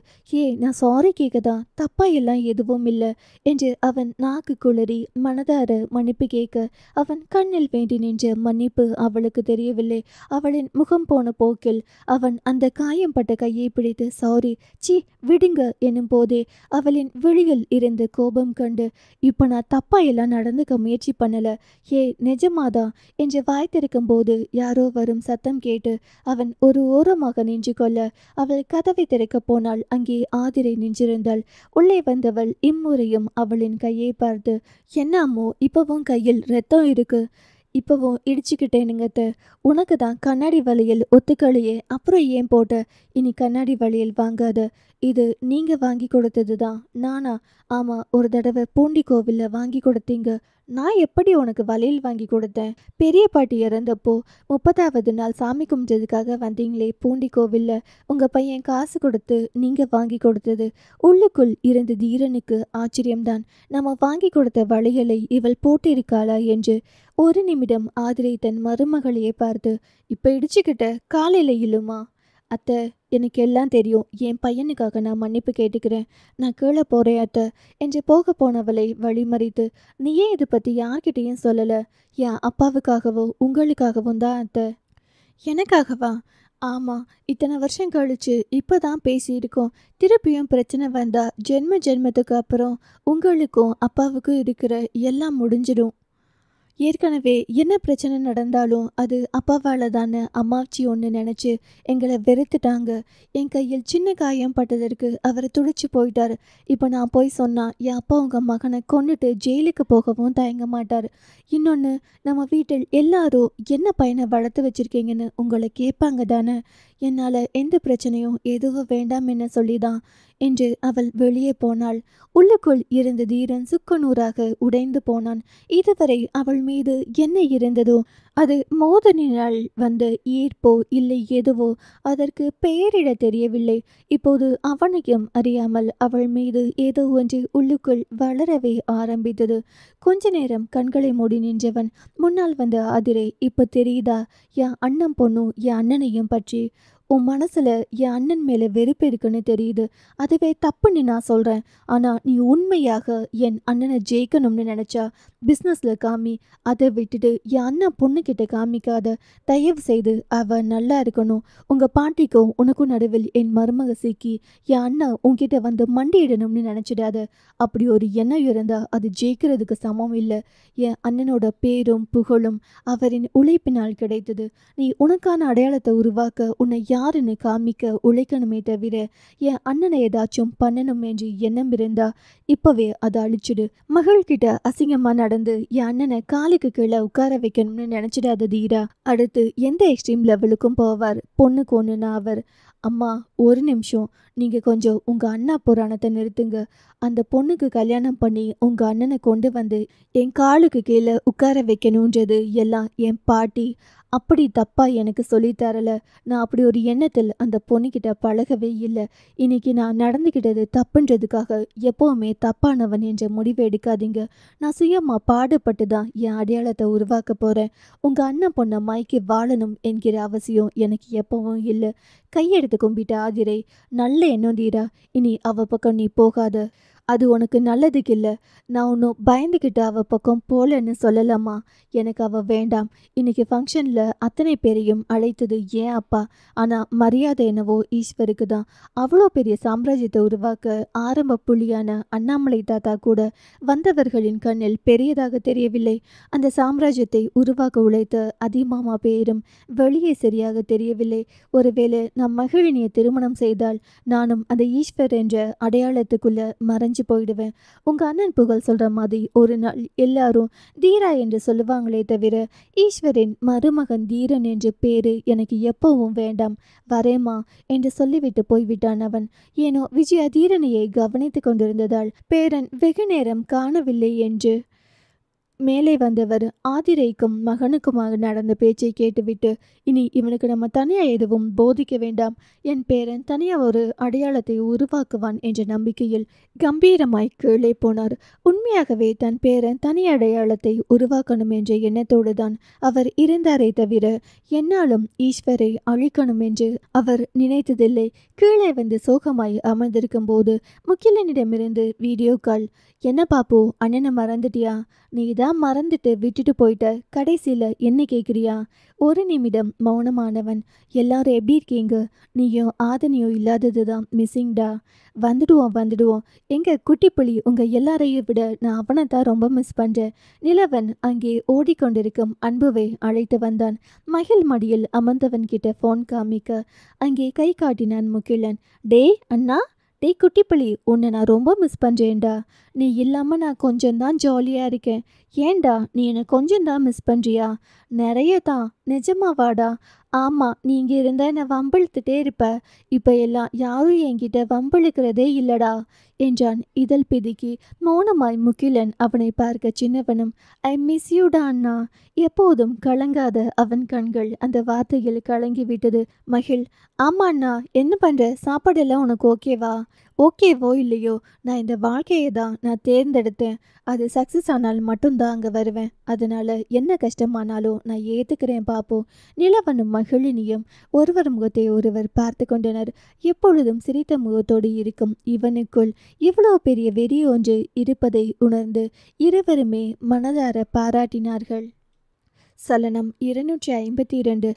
S1: நான் சாரி கேட்கதா, தப்பா எல்லாம் எதுவும் இல்லை என்று அவன் நாக்கு குளறி மனதார மன்னிப்பு கேட்க அவன் கண்ணில் வேண்டி நின்ற மன்னிப்பு அவளுக்கு தெரியவில்லை. அவளின் முகம் போன போக்கில் அவன் அந்த காயம்பட்ட கையை பிடித்து சாரி, சி விடுங்க எனும் போதே அவளின் விழியில் இருந்து கோபம் கண்டு, இப்ப நான் தப்பா எல்லாம் நடந்துக்க முயற்சி பண்ணல, நிஜமாதா என்று வாய் திறக்கும் போது யாரோ வரும் சத்தம் கேட்டு அவன் ஒரு ஓரமாக நின்று கொள்ள அவள் கதவை திறக்க போனாள். அங்கே ஆதிரை நின்றிருந்தாள். உள்ளே வந்தவள் இம்முறையும் அவளின் கையை பார்த்து, என்ன அம்மோ, இப்பவும் கையில் ரத்தம் இருக்கு? இப்போவும் இடிச்சுக்கிட்டேனுங்கத்த, உனக்கு தான் கண்ணாடி வளையல் ஒத்துக்கலையே, அப்புறம் ஏன் போட்ட? இனி கண்ணாடி வளையல் வாங்காத. இது நீங்க வாங்கி கொடுத்தது தான். நானா? ஆமா, ஒரு தடவை பூண்டி கோவில்ல வாங்கி கொடுத்தீங்க. நான் எப்படி உனக்கு வளையல் வாங்கி கொடுத்தேன்? பெரிய பாட்டி இறந்தப்போ 30வது நாள் சாமி கும்பிட்டதுக்காக வந்தீங்களே பூண்டி கோவில்ல, உங்க பையன் காசு கொடுத்து நீங்க வாங்கி கொடுத்தது. உள்ளுக்குள் இருந்த தீரனுக்கு ஆச்சரியம்தான். நம்ம வாங்கி கொடுத்த வளையலை இவள் போட்டிருக்காளா என்று. ஒரு நிமிடம் ஆதிரை தன் மருமகளையே பார்த்து, இப்ப இடிச்சுக்கிட்ட காலையில இல்லுமா? அத்தை, எனக்கு எல்லாம் தெரியும். என் பையனுக்காக நான் மன்னிப்பு கேட்டுக்கிறேன். நான் கீழே போகிறேன் அத்தை என்று போக போனவளை வழிமறித்து, நீ ஏன் இதை பற்றி யார்கிட்டையும் சொல்லலை? என் அப்பாவுக்காகவோ உங்களுக்காகவும் தான் அத்தை. எனக்காகவா? ஆமாம், இத்தனை வருஷம் கழிச்சு இப்போ தான் பேசியிருக்கோம். திருப்பியும் பிரச்சனை வந்தால் ஜென்மத்துக்கு அப்புறம் உங்களுக்கும் அப்பாவுக்கும் இருக்கிற எல்லாம் முடிஞ்சிடும். ஏற்கனவே என்ன பிரச்சனை நடந்தாலும் அது அப்பாவால் தானே. அம்மாச்சி ஒன்று நினச்சி எங்களை வெறுத்துட்டாங்க. என் கையில் சின்ன காயம் பட்டதற்கு அவரை துடிச்சு போயிட்டார். இப்போ நான் போய் சொன்னால் என் அப்பா உங்கள் மகனை கொண்டுட்டு ஜெயிலுக்கு போகவும் தயங்க மாட்டார். இன்னொன்று, நம்ம வீட்டில் எல்லாரும் என்ன பையனை வளர்த்து வச்சுருக்கீங்கன்னு உங்களை கேட்பாங்க தானே. என்னால் எந்த பிரச்சனையும் எதுவும் வேண்டாம் என்ன சொல்லிதான் என்று அவள் வெளியே போனாள். உள்ளுக்குள் இருந்த தீரன் சுக்குநூறாக உடைந்து போனான். இதுவரை அவள் மீது என்ன இருந்ததோ அது மோதனினால் வந்த ஈர்ப்போ இல்லை எதுவோ அதற்கு பெயரிட தெரியவில்லை. இப்போது அவனையும் அறியாமல் அவள் மீது ஏதோ ஒன்று உள்ளுக்குள் வளரவே ஆரம்பித்தது. கொஞ்ச நேரம் கண்களை மூடி நின்றவன் முன்னால் வந்த ஆதிரை, இப்ப தெரியுதா என் அண்ணன் பொண்ணும் என் அண்ணனையும் பற்றி? உன் மனசுல என் அண்ணன் மேல வெறுப்பு இருக்குன்னு தெரியுது. அதுவே தப்புன்னு நான் சொல்றேன். ஆனா நீ உண்மையாக என் அண்ணனை ஜெயிக்கணும்னு நினைச்சா பிஸ்னஸ்ல காமி. அதை விட்டுட்டு என் அண்ணன் பொண்ணுக்கிட்ட காமிக்காத. தயவு செய்து அவ நல்லா இருக்கணும். உங்க பாட்டிக்கும் உனக்கும் நடுவில் என் மருமக சிக்கி என் அண்ணன் உன்கிட்ட வந்து மண்டியிடணும்னு நினைச்சிடாத. அப்படி ஒரு எண்ணம் இருந்தா அது ஜெயிக்கிறதுக்கு சமம் இல்லை. என் அண்ணனோட பேரும் புகழும் அவரின் உழைப்பினால் கிடைத்தது. நீ உனக்கான அடையாளத்தை உருவாக்க உன்னை யாருன்னு காமிக்க உழைக்கணுமே தவிர என் அண்ணனை ஏதாச்சும் பண்ணணும் என்று எண்ணம் இருந்தா இப்பவே அதை அழிச்சிடு. மகள்கிட்ட அசிங்கமா நடந்து என் அண்ணனை காலுக்கு கீழே உட்கார வைக்கணும்னு நினைச்சிடாத தீரா. அடுத்து எந்த எக்ஸ்ட்ரீம் லெவலுக்கும் போவார். பொண்ணுக்கு ஒண்ணுனா அவர். அம்மா ஒரு நிமிஷம், நீங்க கொஞ்சம் உங்க அண்ணா புராணத்தை நிறுத்துங்க. அந்த பொண்ணுக்கு கல்யாணம் பண்ணி உங்க அண்ணனை கொண்டு வந்து என் காலுக்கு கீழே உட்கார வைக்கணுன்றது எல்லாம் என் பாட்டி அப்படி தப்பா எனக்கு சொல்லித்தரல. நான் அப்படி ஒரு எண்ணத்தில் அந்த பொண்ணுக்கிட்ட பழகவே இல்லை. இன்னைக்கு நான் நடந்துக்கிட்டது தப்புன்றதுக்காக எப்பவுமே தப்பானவன் என்ற முடிவு எடுக்காதீங்க. நான் சுயமா பாடுபட்டு தான் என் அடையாளத்தை உருவாக்க போறேன். உங்க அண்ணன் பொண்ணை மயக்கி வாழணும் என்கிற அவசியம் எனக்கு எப்பவும் இல்லை. கையெடுத்து கும்பிட்ட ஆதிரை, நல்ல எண்ணம் தீரா, இனி அவ பக்கம் நீ போகாத. அது உனக்கு நல்லதுக்கு இல்லை. நான் ஒன்றும் பயந்துக்கிட்டு அவ பக்கம் போலன்னு சொல்லலாமா? எனக்கு அவ வேண்டாம். இன்னைக்கு ஃபங்க்ஷனில் அத்தனை பேரையும் அழைத்தது ஏன் அப்பா. ஆனால் மரியாதை என்னவோ ஈஸ்வருக்கு தான். அவ்வளோ பெரிய சாம்ராஜ்யத்தை உருவாக்க ஆரம்ப புள்ளியான அண்ணாமலை தாத்தா கூட வந்தவர்களின் கண்ணில் பெரியதாக தெரியவில்லை. அந்த சாம்ராஜ்யத்தை உருவாக்க உழைத்த அதிமாமா பேரும் வெளியே சரியாக தெரியவில்லை. ஒருவேளை நான் மகிழினியை திருமணம் செய்தால் நானும் அந்த ஈஸ்வர் என்ற அடையாளத்துக்குள்ள மறைஞ்சு போயிடுவேன். உங்க அண்ணன் புகழ் சொல்ற மாதிரி ஒரு நாள் எல்லாரும் தீரா என்று சொல்லுவாங்களே தவிர ஈஸ்வரின் மருமகன் தீரன் என்ற பேரு எனக்கு எப்பவும் வேண்டாம். வரேமா என்று சொல்லிவிட்டு போய்விட்டான் அவன். ஏனோ விஜயா தீரனையை கவனித்து கொண்டிருந்ததால் பேரன் வெகு நேரம் காணவில்லை என்று மேலே வந்தவர் ஆதிரைக்கும் மகனுக்குமாக நடந்த பேச்சை கேட்டுவிட்டு, இனி இவனுக்கு நம்ம தனியா எதுவும் போதிக்க வேண்டாம். என் பேரன் தனியா ஒரு அடையாளத்தை உருவாக்குவான் என்ற நம்பிக்கையில் கம்பீரமாய் கீழே போனார். உண்மையாகவே தன் பேரன் தனி அடையாளத்தை உருவாக்கணும் என்ற எண்ணத்தோடு தான் அவர் இருந்தாரே தவிர என்னாலும் ஈஸ்வரை அழிக்கணும் என்று அவர் நினைத்ததில்லை. கீழே வந்து சோகமாய் அமர்ந்திருக்கும் போது முகிலனிடமிருந்து வீடியோ கால். என்ன பாப்பு, அண்ணனை மறந்துட்டியா? நீ தான் மறந்துட்டு விட்டுட்டு போயிட்ட. கடைசியில் என்ன கேட்குறியா? ஒரு நிமிடம் மௌனமானவன். எல்லாரும் எப்படி இருக்கீங்க? நீயும் ஆதனியும் இல்லாதது தான் மிஸ்ஸிங்டா. வந்துடுவோம். எங்க குட்டிப்புலி உங்க எல்லாரையும் விட நான் அவனை தான் ரொம்ப மிஸ் பண்றேன். நிலவன் அங்கே ஓடிக்கொண்டிருக்கும் அன்புவை அழைத்து வந்தான். மகிழ் மடியில் அமர்ந்தவன் கிட்ட போன் காமிக்க அங்கே கை காட்டினான் முகிலன். டேய் அண்ணா, டேய் குட்டிப்புலி, உன்னை நான் ரொம்ப மிஸ் பண்ணுறேன்டா. நீ இல்லாமல் நான் கொஞ்சம்தான் ஜாலியாக இருக்கேன். ஏன்டா நீ என்னை கொஞ்சம்தான் மிஸ் பண்ணுறியா? நிறைய தான். நிஜமாவாடா? ஆமாம், நீ இங்கே இருந்தால் என்னை வம்பிழுத்துட்டே இருப்ப. இப்போ எல்லாம் யாரும் என்கிட்ட வம்பிழுக்கிறதே இல்லடா என்றான் இதழ் பிதுக்கி. மௌனமாய் முகிலன் அவனை பார்க்க சின்னவனும், ஐ மிஸ் யூடா அண்ணா. எப்போதும் கலங்காத அவன் கண்கள் அந்த வார்த்தையில் கலங்கிவிட்டது. மகிழ், ஆமா அண்ணா, என்ன பண்ணுற? சாப்பாடெல்லாம் உனக்கு ஓகேவா? ஓகேவோ இல்லையோ, நான் இந்த வாழ்க்கையை தான் நான் தேர்ந்தெடுத்தேன். அது சக்ஸஸ் ஆனால் மட்டும்தான் அங்கே வருவேன். அதனால என்ன கஷ்டமானாலும் நான் ஏற்றுக்கிறேன் பாப்போம். நிலவனும் மகிழினியும் ஒருவர் முகத்தை ஒருவர் பார்த்து கொண்டனர். எப்பொழுதும் சிரித்த முகத்தோடு இருக்கும் இவனுக்குள் இவ்வளோ பெரிய வெறி ஒன்று இருப்பதை உணர்ந்து இருவருமே மனதார பாராட்டினார்கள். சலனம் 252.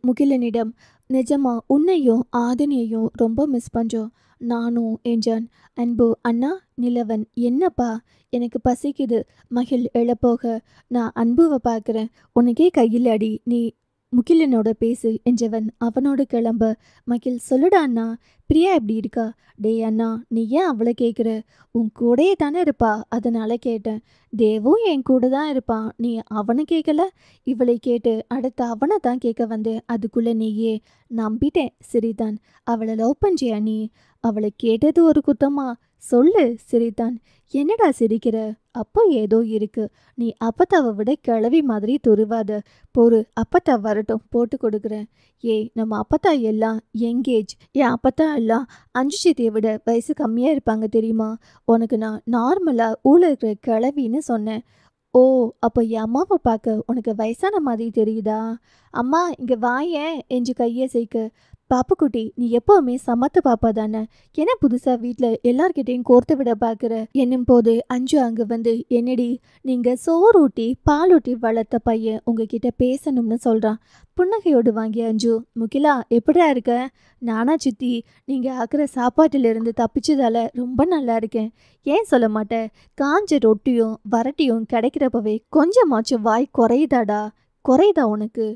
S1: முகிலனிடம், நிஜமா உன்னையும் ஆதனியையும் ரொம்ப மிஸ் பண்ணுறோம். நானும் என்றான். அன்பு அண்ணா. நிலவன், என்னப்பா? எனக்கு பசிக்குது. மகிழ் எழப்போக, நான் அன்புவை பார்க்குறேன். உனக்கே கையில் அடி, நீ முகிலனோட பேசு என்றவன் அவனோடு கிளம்ப, மகிழ், சொல்லுடா அண்ணா, பிரியா எப்படி இருக்கா? டே அண்ணா, நீ ஏன் அவளை கேட்குற? உன் கூடயே தானே இருப்பா, அதனால கேட்டேன். தேவும் என் கூட தான் இருப்பான், நீ அவனை கேட்கல? இவளை கேட்டு அடுத்து அவனை தான் கேட்க வந்தேன். அதுக்குள்ளே நீயே நம்பிட்டேன். சிரித்தான். அவளை லவ் பண்றியா நீ? அவளை கேட்டது ஒரு குத்தமா? சொல்லு, சிரித்தான். என்னடா சிரிக்கிற? அப்போ ஏதோ இருக்கு. நீ அப்பத்தாவை விட கிளவி மாதிரி துருவாத. பொறு, அப்பத்தா வரட்டும், போட்டு கொடுக்குறேன். ஏய், நம்ம அப்பத்தா எல்லாம் எங்கேஜ். என் அப்பத்தா எல்லாம் 5 சித்தியை விட வயசு கம்மியாக இருப்பாங்க தெரியுமா? உனக்கு நான் நார்மலாக ஊரில் இருக்கிற கிளவின்னு சொன்னேன். ஓ, அப்போ என் அம்மாவை பார்க்க உனக்கு வயசான மாதிரி தெரியுதா? அம்மா இங்கே வாயேன் என்று கையை சேர்க்க, பாப்புக்குட்டி, நீ எப்போவுமே சமத்து பாப்பா தானே, என்ன புதுசாக வீட்டில் எல்லார்கிட்டையும் கோர்த்து விட பார்க்குற என்னும் போது அஞ்சு அங்கே வந்து, என்னடி நீங்கள் சோறு ஊட்டி பால் ஊட்டி வளர்த்த பையன் உங்ககிட்ட பேசணும்னு சொல்கிறான். புன்னகையோடு வாங்கி அஞ்சு, முகிலா எப்படியா இருக்க? நானா சித்தி, நீங்கள் ஆக்குற சாப்பாட்டிலிருந்து தப்பிச்சதால ரொம்ப நல்லா இருக்கேன். ஏன் சொல்ல மாட்டேன்? காஞ்ச ரொட்டியும் வரட்டியும் கிடைக்கிறப்பவே கொஞ்சமாச்சும் வாய் குறையுதாடா? குறையுதா உனக்கு?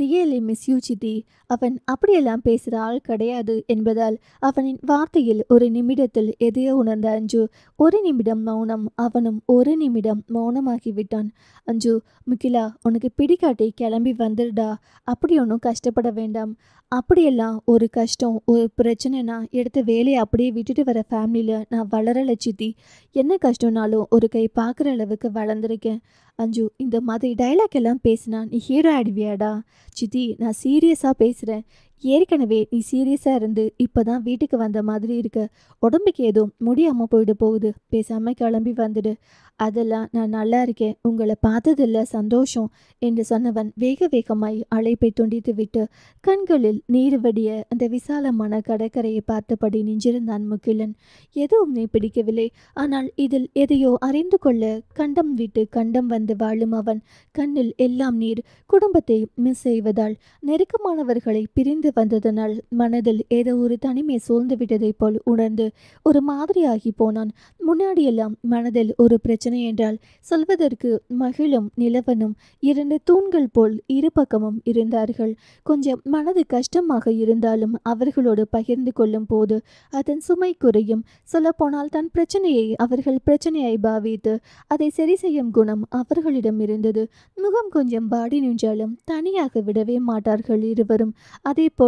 S1: ரியலி மிஸ் யூ சித்தி. அவன் அப்படியெல்லாம் பேசுகிற ஆள் கிடையாது என்பதால் அவனின் வார்த்தையில் ஒரு நிமிடத்தில் எதையோ உணர்ந்த அஞ்சு ஒரு நிமிடம் மௌனம். அவனும் ஒரு நிமிடம் மௌனமாகிவிட்டான். அஞ்சு, முகிலா உனக்கு பிடிக்காட்டி கிளம்பி வந்துடுடா. அப்படி ஒன்றும் கஷ்டப்பட வேண்டாம். அப்படியெல்லாம் ஒரு கஷ்டம் ஒரு பிரச்சனைனா எடுத்த வேலையை அப்படியே விட்டுட்டு வர ஃபேமிலியில் நான் வளரலை சித்தி. என்ன கஷ்டம்னாலும் ஒரு கை பார்க்குற அளவுக்கு வளர்ந்துருக்கேன். அஞ்சு, இந்த மாதிரி டைலாக் எல்லாம் பேசினா நீ ஹீரோ ஆயிடுவியாடா? சித்தி, நான் சீரியஸாக பேசுகிறேன். ஏற்கனவே நீ சீரியஸாக இருந்து இப்போ தான் வீட்டுக்கு வந்த மாதிரி இருக்க. உடம்புக்கு எதுவும் முடியாமல் போயிட போகுது. பேசாமல் கிளம்பி வந்துடு. அதெல்லாம் நான் நல்லா இருக்கேன். உங்களை பார்த்ததில்ல, சந்தோஷம் என்று சொன்னவன் வேக வேகமாய் அழைப்பை துண்டித்து விட்டு கண்களில் நீர் வடிய அந்த விசாலமான கடற்கரையை பார்த்தபடி நின்றிருந்தான் முகிலன். எதுவுமே பிடிக்கவில்லை. ஆனால் இதில் எதையோ அறிந்து கொள்ள கண்டம் விட்டு கண்டம் வந்து வாழும் அவன் கண்ணில் எல்லாம் நீர். குடும்பத்தை மிஸ் செய்வதால், நெருக்கமானவர்களை பிரிந்து வந்ததனால் மனதில் ஏதோ ஒரு தனிமை சூழ்ந்து விட்டதை போல் உணர்ந்து ஒரு மாதிரியாகி போனான். முன்னாடியெல்லாம் மனதில் ஒரு பிரச்சனை என்றால் சொல்வதற்கு மகிழும் நிலவனும் இரண்டு தூண்கள் போல் இரு பக்கமும் இருந்தார்கள். கொஞ்சம் மனது கஷ்டமாக இருந்தாலும் அவர்களோடு பகிர்ந்து கொள்ளும் போது அதன் சுமை குறையும். சொல்லப்போனால் தன் பிரச்சனையை அவர்கள் பிரச்சனையை பாவித்து அதை சரி செய்யும் குணம் அவர்களிடம் இருந்தது. முகம் கொஞ்சம் பாடி நின்றாலும் தனியாக விடவே மாட்டார்கள் இருவரும். அதேபோல்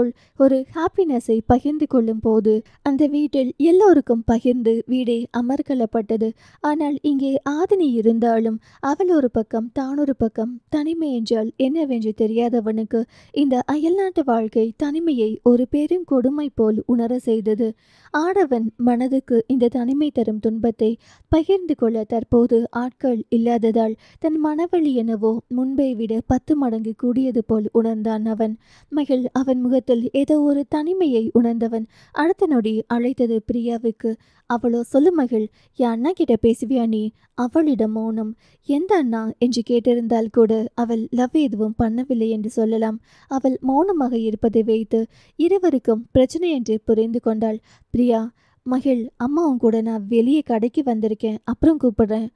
S1: ஒரு ஹாப்பினஸை பகிர்ந்து கொள்ளும் போது அந்த வீட்டில் எல்லோருக்கும் பகிர்ந்து வீடே அமர்கலப்பட்டது. ஆனால் இங்கே ஆதினி இருந்தாலும் அவள் ஒரு பக்கம் தான் ஒரு பக்கம். தனிமை என்றால் என்னவென்று தெரியாதவனுக்கு இந்த அயல்நாட்டு வாழ்க்கை தனிமையை ஒரு பெரும் கொடுமை போல் உணர செய்தது. ஆடவன் மனதுக்கு இந்த தனிமை தரும் துன்பத்தை பகிர்ந்து கொள்ள தற்போது ஆட்கள் இல்லாததால் தன் மனவழி என்னவோ முன்பை விட 10 மடங்கு கூடியது போல் உணர்ந்தான் அவன். மகள் அவன் முகத்தில் ஏதோ ஒரு தனிமையை உணர்ந்தவன் அடுத்த நொடி அழைத்தது பிரியாவுக்கு. அவளோ, சொல்லு மகள், என் அண்ணா கிட்ட பேசுவியா நீ? அவளிடம் மௌனம். எந்த அண்ணா என்று கேட்டிருந்தால் கூட அவள் லவ் எதுவும் பண்ணவில்லை என்று சொல்லலாம். அவள் மௌனமாக இருப்பதை வைத்து இருவருக்கும் பிரச்சனை என்று புரிந்து கொண்டாள் பிரியா. மகள், அம்மாவும் கூட நான் வெளியே கடைக்கு வந்திருக்கேன், அப்புறம் கூப்பிடுறேன்.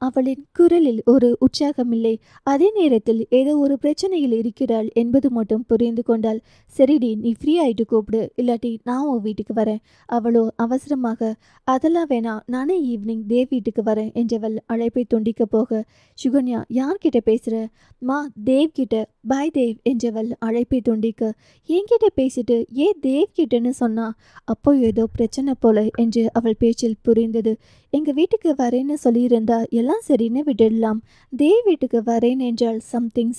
S1: அவளின் குரலில் ஒரு உற்சாகமில்லை. அதே நேரத்தில் ஏதோ ஒரு பிரச்சனையில் இருக்கிறாள் என்பது மட்டும் புரிந்து கொண்டாள். சரிடி, நீ ஃப்ரீ ஆகிட்டு கூப்பிடு, இல்லாட்டி நான் உன் வீட்டுக்கு வரேன். அவளோ அவசரமாக, அதெல்லாம் வேணாம், நானே ஈவினிங் தேவ் வீட்டுக்கு வரேன் என்றவள் அழைப்பை துண்டிக்க போக, சுகன்யா, யார்கிட்ட பேசுகிற? மா, தேவ் கிட்ட. பாய் தேவ் என்றவள் அழைப்பை துண்டிக்க, என்கிட்ட பேசிட்டு ஏன் தேவ் கிட்டன்னு சொன்னா? அப்போ ஏதோ பிரச்சனை போல என்று அவள் பேச்சில் புரிந்தது. எங்கள் வீட்டுக்கு வரேன்னு சொல்லியிருந்தா எல்லாம் சரின்னு விட்டுடலாம். தேவ் வீட்டுக்கு வரேன் என்றால் சம்திங்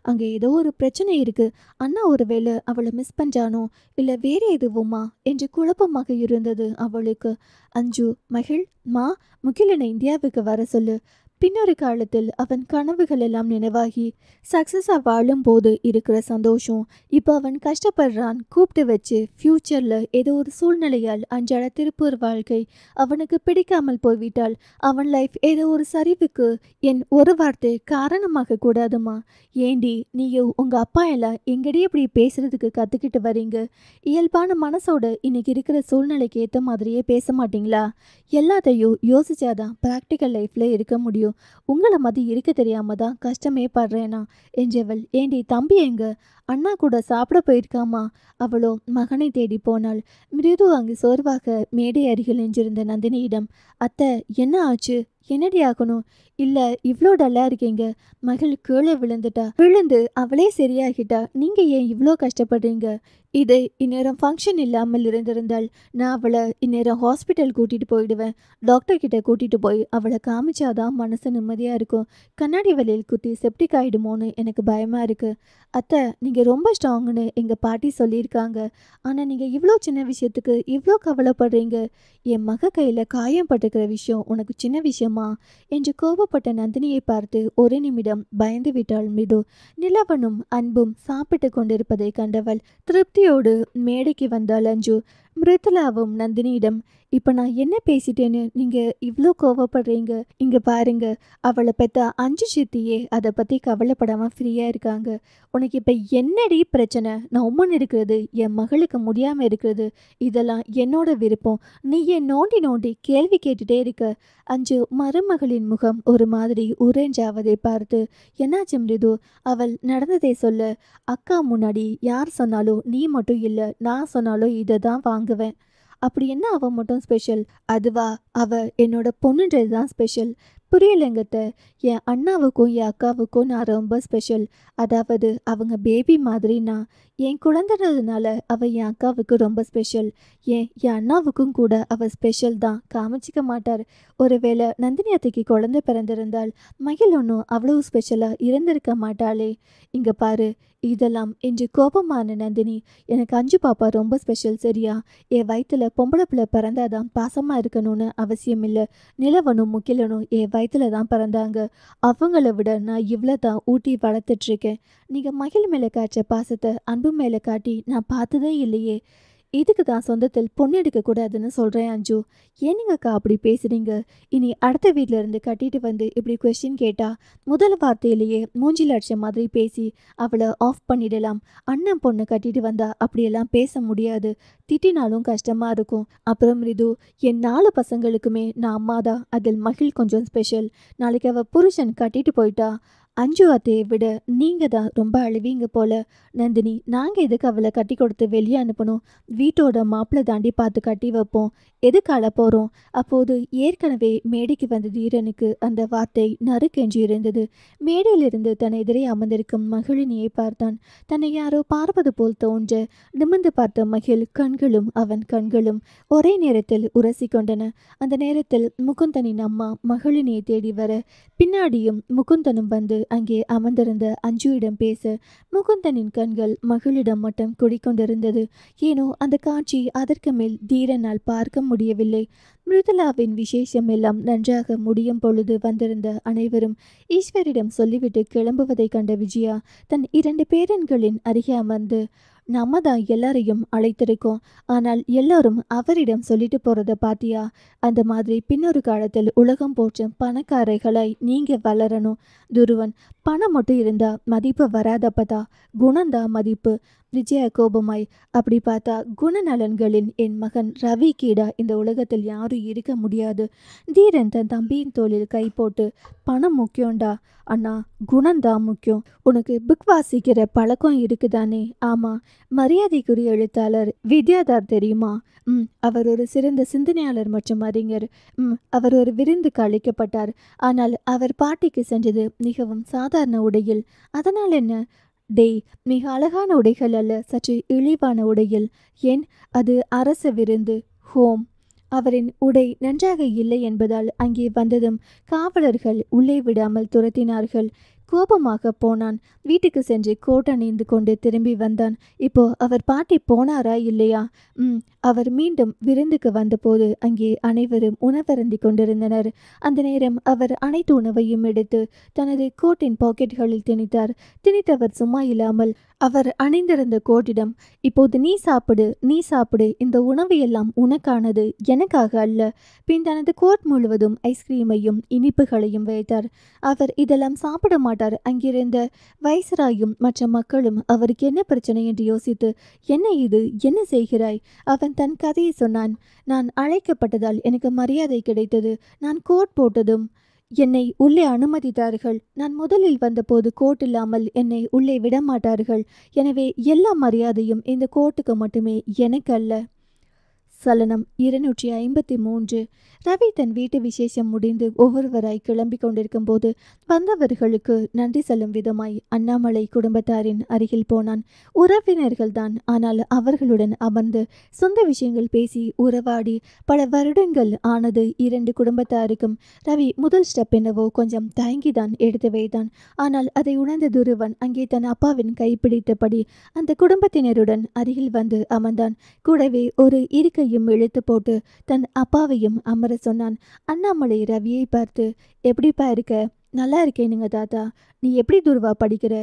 S1: அங்கே ஏதோ ஒரு பிரச்சனை இருக்கு. அண்ணா ஒருவேளை அவளை மிஸ் பண்ணுறானோ இல்லை வேற எதுவுமா என்று குழப்பமாக இருந்தது அவளுக்கு. அஞ்சு, மகள், மா, முகிலனை இந்தியாவுக்கு வர சொல்லு. பின்னொரு காலத்தில் அவன் கனவுகள் எல்லாம் நினைவாகி சக்ஸஸாக வாழும் போது இருக்கிற சந்தோஷம் இப்போ அவன் கஷ்டப்படுறான் கூப்பிட்டு வச்சு ஃப்யூச்சரில் ஏதோ ஒரு சூழ்நிலையால் அன்றாட திருப்பூர் வாழ்க்கை அவனுக்கு பிடிக்காமல் போய்விட்டால் அவன் லைஃப் ஏதோ ஒரு சரிவுக்கு என் ஒரு வார்த்தை காரணமாக கூடாதுமா. ஏண்டி நீயோ உங்கள் அப்பா எல்லாம் எங்கடி இப்படி பேசுறதுக்கு கற்றுக்கிட்டு வரீங்க? இயல்பான மனசோட இன்னைக்கு இருக்கிற சூழ்நிலைக்கு ஏற்ற மாதிரியே பேச மாட்டிங்களா? எல்லாத்தையும் யோசிச்சாதான் ப்ராக்டிக்கல் லைஃப்பில் இருக்க முடியும். உங்களை மாதிரி இருக்க தெரியாம தான் கஷ்டமே படுறேனா என்றவள். ஏண்டி தம்பி எங்க? அண்ணா கூட சாப்பிட போயிருக்காமா? அவளோ மகனை தேடி போனாள். மிருது அங்கு சோர்வாக மேடை அருகில் நின்றிருந்த நந்தினியிடம், அத்தை என்ன ஆச்சு? என்னடி ஆகணும்? இல்லை, இவ்வளோ டல்லாக இருக்கீங்க. மகள் கீழே விழுந்து அவளே சரியாகிட்டா. நீங்கள் ஏன் இவ்வளோ கஷ்டப்படுறீங்க? இது இந்நேரம் ஃபங்க்ஷன் இல்லாமல் இருந்திருந்தால் நான் அவளை இந்நேரம் ஹாஸ்பிட்டல் கூட்டிகிட்டு போயிடுவேன். டாக்டர்கிட்ட கூட்டிகிட்டு போய் அவளை காமிச்சாதான் மனசு நிம்மதியாக இருக்கும். கண்ணாடி வலையில் குத்தி செப்டிக் ஆகிடுமோன்னு எனக்கு பயமாக இருக்குது. அத்தை, நீங்கள் ரொம்ப ஸ்ட்ராங்குன்னு எங்கள் பாட்டி சொல்லியிருக்காங்க. ஆனால் நீங்கள் இவ்வளோ சின்ன விஷயத்துக்கு இவ்வளோ கவலைப்படுறீங்க. என் மக கையில் காயம் பட்டுக்கிற விஷயம் உனக்கு சின்ன விஷயமா என்று கோபப்பட்ட நந்தினியை பார்த்து ஒரு நிமிடம் பயந்து விட்டாள் மிது. நிலவனும் அன்பும் சாப்பிட்டு கொண்டிருப்பதை கண்டவள் திருப்தியோடு மேடைக்கு வந்தாள். அஞ்சு, மிருதுலாவும் நந்தினியிடம், இப்ப நான் என்ன பேசிட்டேன்னு நீங்க இவ்ளோ கோவப்படுறீங்க? இங்க பாருங்க, அவளை பெத்த 5 சித்தியே அதை பத்தி கவலைப்படாம ஃப்ரீயா இருக்காங்க. உனக்கு இப்ப என்னடி பிரச்சனை? நான் உம்முன்னு இருக்கிறது, என் மகளுக்கு முடியாம இருக்கிறது, இதெல்லாம் என்னோட விருப்பம். நீ ஏன் நோண்டி நோண்டி கேள்வி கேட்டுட்டே இருக்க? அஞ்சு மருமகளின் முகம் ஒரு மாதிரி உறைஞ்சாவதை பார்த்து, என்னாச்சு மிருது? அவள் நடந்ததை சொல்ல. அக்கா முன்னாடி யார் சொன்னாலும் நீ மட்டும் இல்ல, நான் சொன்னாலும் இதை தான் வாங்குவேன். அப்படி என்ன அவ மட்டும் ஸ்பெஷல்? அதுவா? அவ என்னோட பொண்ணுன்றது தான் ஸ்பெஷல். புரியலைங்கத்த. என் அண்ணாவுக்கும் என் அக்காவுக்கும் நான் ரொம்ப ஸ்பெஷல். அதாவது அவங்க பேபி மாதிரி நான். என் குழந்தைன்றதுனால அவ என் அக்காவுக்கு ரொம்ப ஸ்பெஷல். என் அண்ணாவுக்கும் கூட அவ ஸ்பெஷல் தான், காமிச்சிக்க மாட்டார். ஒருவேளை நந்தினி அத்தைக்கு குழந்தை பிறந்திருந்தால் மகிழ் ஒன்றும் அவ்வளவு ஸ்பெஷலா இருந்திருக்க மாட்டாளே. இங்க பாரு, இதெல்லாம் என்று கோபமான நந்தினி, எனக்கு அஞ்சு பாப்பா ரொம்ப ஸ்பெஷல் சரியா? என் வயிற்றுல பொம்பளை பிள்ளை பிறந்தாதான் பாசமாக இருக்கணும்னு அவசியம் இல்லை. நிலவனும் முகிலனும் என் வயிற்றுல தான் பிறந்தாங்க. அவங்கள விட நான் இவ்வளோ தான் ஊட்டி வளர்த்துட்ருக்கேன். நீங்கள் மகிழ் மேலே காய்ச்ச பாசத்தை அன்பு மேலே காட்டி நான் பார்த்ததே இல்லையே. இதுக்கு தான் சொந்தத்தில் பொண்ணு எடுக்கக்கூடாதுன்னு சொல்கிறேன் அஞ்சு. ஏனுங்கக்கா அப்படி பேசுகிறீங்க? இனி அடுத்த வீட்டில் இருந்து கட்டிட்டு வந்து இப்படி கொஸ்டின் கேட்டால் முதல் வார்த்தையிலேயே மூஞ்சில் அடிச்ச மாதிரி பேசி அவளை ஆஃப் பண்ணிடலாம். அண்ணன் பொண்ணு கட்டிட்டு வந்தா அப்படியெல்லாம் பேச முடியாது. திட்டினாலும் கஷ்டமாக இருக்கும். அப்புறம் மிருது, என் 4 பசங்களுக்குமே நான் அம்மா தான். அதில் மகிழ் கொஞ்சம் ஸ்பெஷல். நாளைக்கு அவள் புருஷன் கட்டிட்டு போயிட்டா அஞ்சு அத்தையை விட நீங்கள் தான் ரொம்ப அழுவீங்க போல. நந்தினி, நாங்கள் எதுக்கு அவளை கட்டி கொடுத்து வெளியே அனுப்பணும்? வீட்டோட மாப்பிள்ளை தாண்டி பார்த்து கட்டி வைப்போம். எதுக்கு அழ போகிறோம்? அப்போது ஏற்கனவே மேடைக்கு வந்த தீரனுக்கு அந்த வார்த்தை நறுக்கென்று இருந்தது. மேடையிலிருந்து தன் எதிரே அமர்ந்திருக்கும் மகிழினியை பார்த்தான். தன்னை யாரோ பார்ப்பது போல் தோன்ற நிமிர்ந்து பார்த்த மகிழ் கண்களும் அவன் கண்களும் ஒரே நேரத்தில் உரசி கொண்டன. அந்த நேரத்தில் முகுந்தனின் அம்மா மகிழினியை தேடி வர பின்னாடியும் முகுந்தனும் வந்து அங்கே அமர்ந்திருந்த அஞ்சுவிடம் பேச முகுந்தனின் கண்கள் மகிழிடம் மட்டும் குடிக்கொண்டிருந்தது. ஏனோ அந்த காட்சி அதற்கு மேல் தீரனால் பார்க்க முடியவில்லை. மிருதுலாவின் விசேஷம் எல்லாம் நன்றாக முடியும் பொழுது வந்திருந்த அனைவரும் ஈஸ்வரிடம் சொல்லிவிட்டு கிளம்புவதை கண்ட விஜயா தன் 2 பேரன்களின் அருகே அமர்ந்து, நம்ம தான் எல்லாரையும் அழைத்திருக்கோம், ஆனால் எல்லாரும் அவரிடம் சொல்லிட்டு போறத பாத்தியா? அந்த மாதிரி பின்னொரு காலத்தில் உலகம் போற்றும் பணக்காரர்களாய் நீங்க வளரணும். துருவன், பணம் மட்டும் இருந்தா மதிப்பு வராதப்பதா, குணந்தா மதிப்பு. விஜயா கோபமாய், அப்படி பார்த்தா குணநலன்களின் என் மகன் ரவி கீடா இந்த உலகத்தில் யாரும் இருக்க முடியாது. தீரன் தன் தம்பியின் தோளில் கை போட்டு, பணம் முக்கியம்டா அண்ணா, குணந்தான் முக்கியம். உனக்கு புக் வாசிக்கிற பழக்கம் இருக்குதானே? ஆமா. மரியாதைக்குரிய எழுத்தாளர் வித்யாதார் தெரியுமா? அவர் ஒரு சிறந்த சிந்தனையாளர் மற்றும் அறிஞர். அவர் ஒரு விருந்துக்கு அழைக்கப்பட்டார். ஆனால் அவர் பாட்டிக்கு சென்றது மிகவும் சாதாரண உடையில். அதனால் என்ன? டேய், மிக அழகான உடைகள் அல்ல, சற்று இழிவான உடையில். ஏன்? அது அரச விருந்து, ஹோம். அவரின் உடை நன்றாக இல்லை என்பதால் அங்கே வந்ததும் காவலர்கள் உள்ளே விடாமல் துரத்தினார்கள். கோபமாக போனான். வீட்டுக்கு சென்று கோட் அணிந்து கொண்டு திரும்பி வந்தான். இப்போ அவர் பாட்டி போனாரா இல்லையா? அவர் மீண்டும் விருந்துக்கு வந்தபோது அங்கே அனைவரும் உணவருந்தி கொண்டிருந்தனர். அந்த நேரம் அவர் அனைத்து உணவையும் எடுத்து தனது கோட்டின் பாக்கெட்டுகளில் திணித்தார். திணித்தவர் சும்மா இல்லாமல் அவர் அணிந்திருந்த கோட்டிடம், இப்போது நீ சாப்பிடு, நீ சாப்பிடு, இந்த உணவு எல்லாம் உனக்கானது, எனக்காக அல்ல. பின் தனது கோட் முழுவதும் ஐஸ்கிரீமையும் இனிப்புகளையும் வைத்தார். அவர் இதெல்லாம் சாப்பிட மாட்டார். அங்கிருந்த வைசராயும் மற்ற மக்களும் அவருக்கு என்ன பிரச்சனை என்று யோசித்து, என்ன இது, என்ன செய்கிறாய்? அவன் தன் கதையை சொன்னான். நான் அழைக்கப்பட்டதால் எனக்கு மரியாதை கிடைத்தது. நான் கோட் போட்டதும் என்னை உள்ளே அனுமதித்தார்கள். நான் முதலில் வந்தபோது கோட் இல்லாமல் என்னை உள்ளே விட மாட்டார்கள். எனவே எல்லா மரியாதையும் இந்த கோட்டுக்கு மட்டுமே, எனக்கு அல்ல. சலனம் 253. ரவி தன் வீட்டு விசேஷம் முடிந்து ஒவ்வொருவராய் கிளம்பி கொண்டிருக்கும் போது வந்தவர்களுக்கு நன்றி சொல்லும் விதமாய் அண்ணாமலை குடும்பத்தாரின் அருகில் போனான். உறவினர்கள்தான், ஆனால் அவர்களுடன் அமர்ந்து சொந்த விஷயங்கள் பேசி உறவாடி பல வருடங்கள் ஆனது 2 குடும்பத்தாருக்கும். ரவி முதல் ஸ்டெப் என்னவோ கொஞ்சம் தயங்கிதான் எடுத்து வைத்தான். ஆனால் அதை உணர்ந்த துருவன் அங்கே தன் அப்பாவின் கைப்பிடித்தபடி அந்த குடும்பத்தினருடன் அருகில் வந்து அமர்ந்தான். கூடவே ஒரு இருக்கையும் இழுத்து போட்டு தன் அப்பாவையும் அமர சொன்னான். அண்ணாமலை ரவியை பார்த்து, எப்படிப்பா இருக்க? நல்லா இருக்கேனுங்க தாத்தா. நீ எப்படி துருவா படிக்கிற?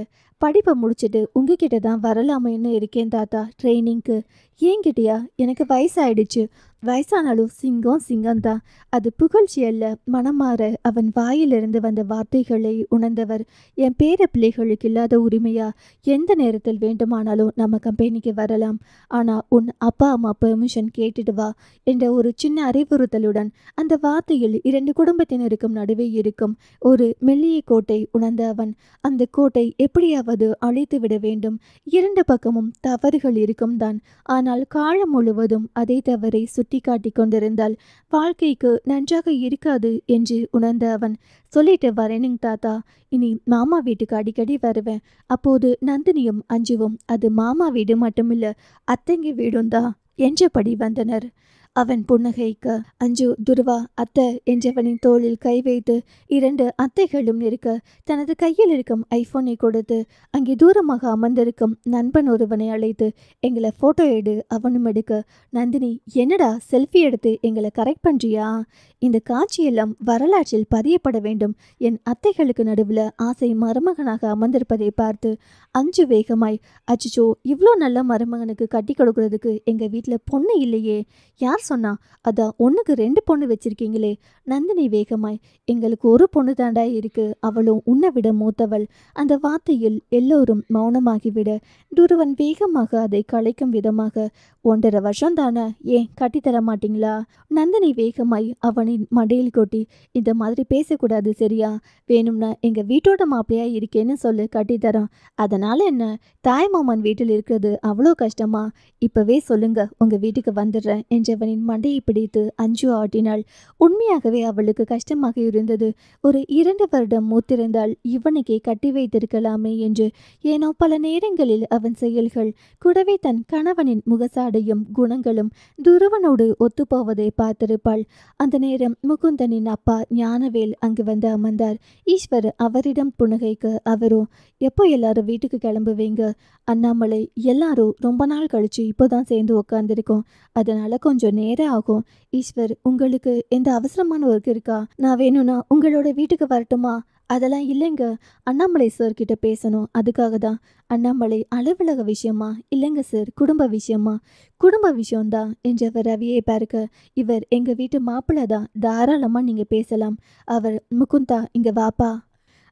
S1: படிப்பை முடிச்சுட்டு உங்ககிட்ட தான் வரலாமேன்னு இருக்கேன் தாத்தா, ட்ரைனிங்க்கு. ஏங்கிட்டயா? எனக்கு வயசாயிடுச்சு. வயசானாலும் சிங்கம் சிங்கம்தான். அது புகழ்ச்சி அல்ல, மனமாற அவன் வாயிலிருந்து வந்த வார்த்தைகளை உணர்ந்தவர். என் பேர பிள்ளைகளுக்கு இல்லாத உரிமையா? எந்த நேரத்தில் வேண்டுமானாலும் நம்ம கம்பெனிக்கு வரலாம். ஆனால் உன் அப்பா அம்மா பெர்மிஷன் கேட்டுட்டு வா என்ற ஒரு சின்ன அறிவுறுத்தலுடன் அந்த வார்த்தையில் 2 குடும்பத்தினருக்கும் நடுவே இருக்கும் ஒரு மெல்லிய கோட்டை உணர்ந்த அவன் அந்த கோட்டை எப்படியாவது அழித்து விட வேண்டும். 2 பக்கமும் தவறுகள் இருக்கும் தான். ஆனால் காலம் முழுவதும் அதே தவறை சுட்டி காட்டி கொண்டிருந்தால் வாழ்க்கைக்கு நன்றாக இருக்காது என்று உணர்ந்த அவன், சொல்லிட்டு வரேனுங்க தாத்தா. இனி மாமா வீட்டுக்கு அடிக்கடி வருவேன். அப்போது நந்தினியும் அஞ்சுவும் அது மாமா வீடு மட்டுமில்ல, அத்தைங்க வீடும் தான் என்றபடி வந்தனர். அவன் புன்னகைக்க, அஞ்சு துருவா அத்தை என்றவனின் தோளில் கை வைத்து 2 அத்தைகளும் இருக்க தனது கையில் இருக்கும் ஐபோனை கொடுத்து அங்கே தூரமாக அமர்ந்திருக்கும் நண்பன் ஒருவனை அழைத்து, எங்களை போட்டோ எடு அவனும் எடுக்க. நந்தினி, என்னடா செல்ஃபி எடுத்து எங்களை கரெக்ட் பண்றியா? இந்த காட்சியெல்லாம் வரலாற்றில் பதியப்பட வேண்டும். என் அத்தைகளுக்கு நடுவில் ஆசை மருமகனாக அமர்ந்திருப்பதை பார்த்து அஞ்சு வேகமாய், அச்சுச்சோ, இவ்வளோ நல்ல மருமகனுக்கு கட்டி கொடுக்கறதுக்கு எங்கள் வீட்டில் பொண்ணு இல்லையே. யார் சொன்னா? அதான் 1க்கு 2 பொண்ணு வச்சிருக்கீங்களே. நந்தினி வேகமாய், எங்களுக்கு ஒரு பொண்ணு தாண்டா இருக்கு, அவளும் உன்னை விட மூத்தவள். அந்த வார்த்தையில் எல்லோரும் மௌனமாகிவிட துருவன் வேகமாக அதை கலைக்கும் விதமாக, 1.5 வருஷம் தானே, ஏன் கட்டித்தர மாட்டீங்களா? நந்தினி வேகமாய் அவனின் மடையில் கொட்டி, இந்த மாதிரி பேசக்கூடாது சரியா? வேணும்னா எங்க வீட்டோட மாப்பிளையா இருக்கேன்னு சொல்லு, கட்டித்தரோம். அதனால என்ன? தாய்மாமன் வீட்டில் இருக்கிறது அவ்வளோ கஷ்டமா? இப்பவே சொல்லுங்க, உங்க வீட்டுக்கு வந்துடுறேன் என்றவனின் மண்டையை பிடித்து அஞ்சு ஆட்டினாள். உண்மையாகவே அவளுக்கு கஷ்டமாக இருந்தது. ஒரு 2 வருடம் மூத்திருந்தால் இவனுக்கே கட்டி வைத்திருக்கலாமே என்று. ஏனோ பல நேரங்களில் அவன் செயல்கள் கூடவே தன் கணவனின் முகசாடையும் குணங்களும் துருவனோடு ஒத்துப்போவதை பார்த்திருப்பாள். அந்த நேரம் முகுந்தனின் அப்பா ஞானவேல் அங்கு வந்து அமர்ந்தார். ஈஸ்வர் அவரிடம் புன்னகைக்க, அவரோ, எப்போ எல்லாரும் வீட்டுக்கு கிளம்புவீங்க? அண்ணாமலை, எல்லாரும் ரொம்ப நாள் கழிச்சு இப்போதான் சேர்ந்து உட்காந்துருக்கோம், அதனால கொஞ்சம் நேரம் ஆகும். ஈஸ்வர், உங்களுக்கு எந்த அவசரமான ஒர்க் இருக்கா? நான் வேணும்னா உங்களோட வீட்டுக்கு வரட்டுமா? அதெல்லாம் இல்லைங்க, அண்ணாமலை சார் கிட்ட பேசணும், அதுக்காக தான். அண்ணாமலை, அலுவலக விஷயமா? இல்லைங்க சார், குடும்ப விஷயமா? குடும்ப விஷயம்தான் என்றவர் ரவியை பார்க்க, இவர் எங்க வீட்டு மாப்பிள்ளை தான், தாராளமா நீங்க பேசலாம். அவர், முகுந்தா இங்க வாப்பா.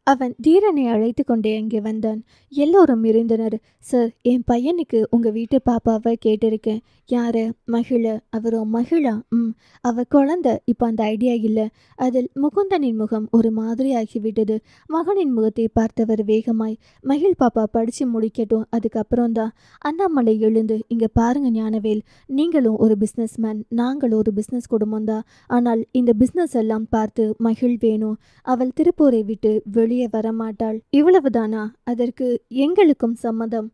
S1: அவன் தீரனை அழைத்து கொண்டே அங்கே வந்தான். எல்லோரும் இருந்தனர். சார், என் பையனுக்கு உங்கள் வீட்டு பாப்பாவை கேட்டிருக்கேன். யாரு? மகிழ. அவரோ, மகிழா? அவ குழந்தை, இப்போ அந்த ஐடியா இல்லை. அதில் முகுந்தனின் முகம் ஒரு மாதிரி ஆகிவிட்டது. மகனின் முகத்தை பார்த்தவர் வேகமாய், மகிழ் பாப்பா படித்து முடிக்கட்டும், அதுக்கப்புறம் தான். அண்ணாமலை எழுந்து, இங்கே பாருங்க ஞானவேல், நீங்களும் ஒரு பிஸ்னஸ்மேன், நாங்களும் ஒரு பிஸ்னஸ் குடும்பம் தான். ஆனால் இந்த பிஸ்னஸ் எல்லாம் பார்த்து மகிழ் வேணும். அவள் திருப்பூரை விட்டு வெளியே வரமாட்டாள். இவ்வளவுதானா? அதற்கு எங்களுக்கும் சம்மதம்.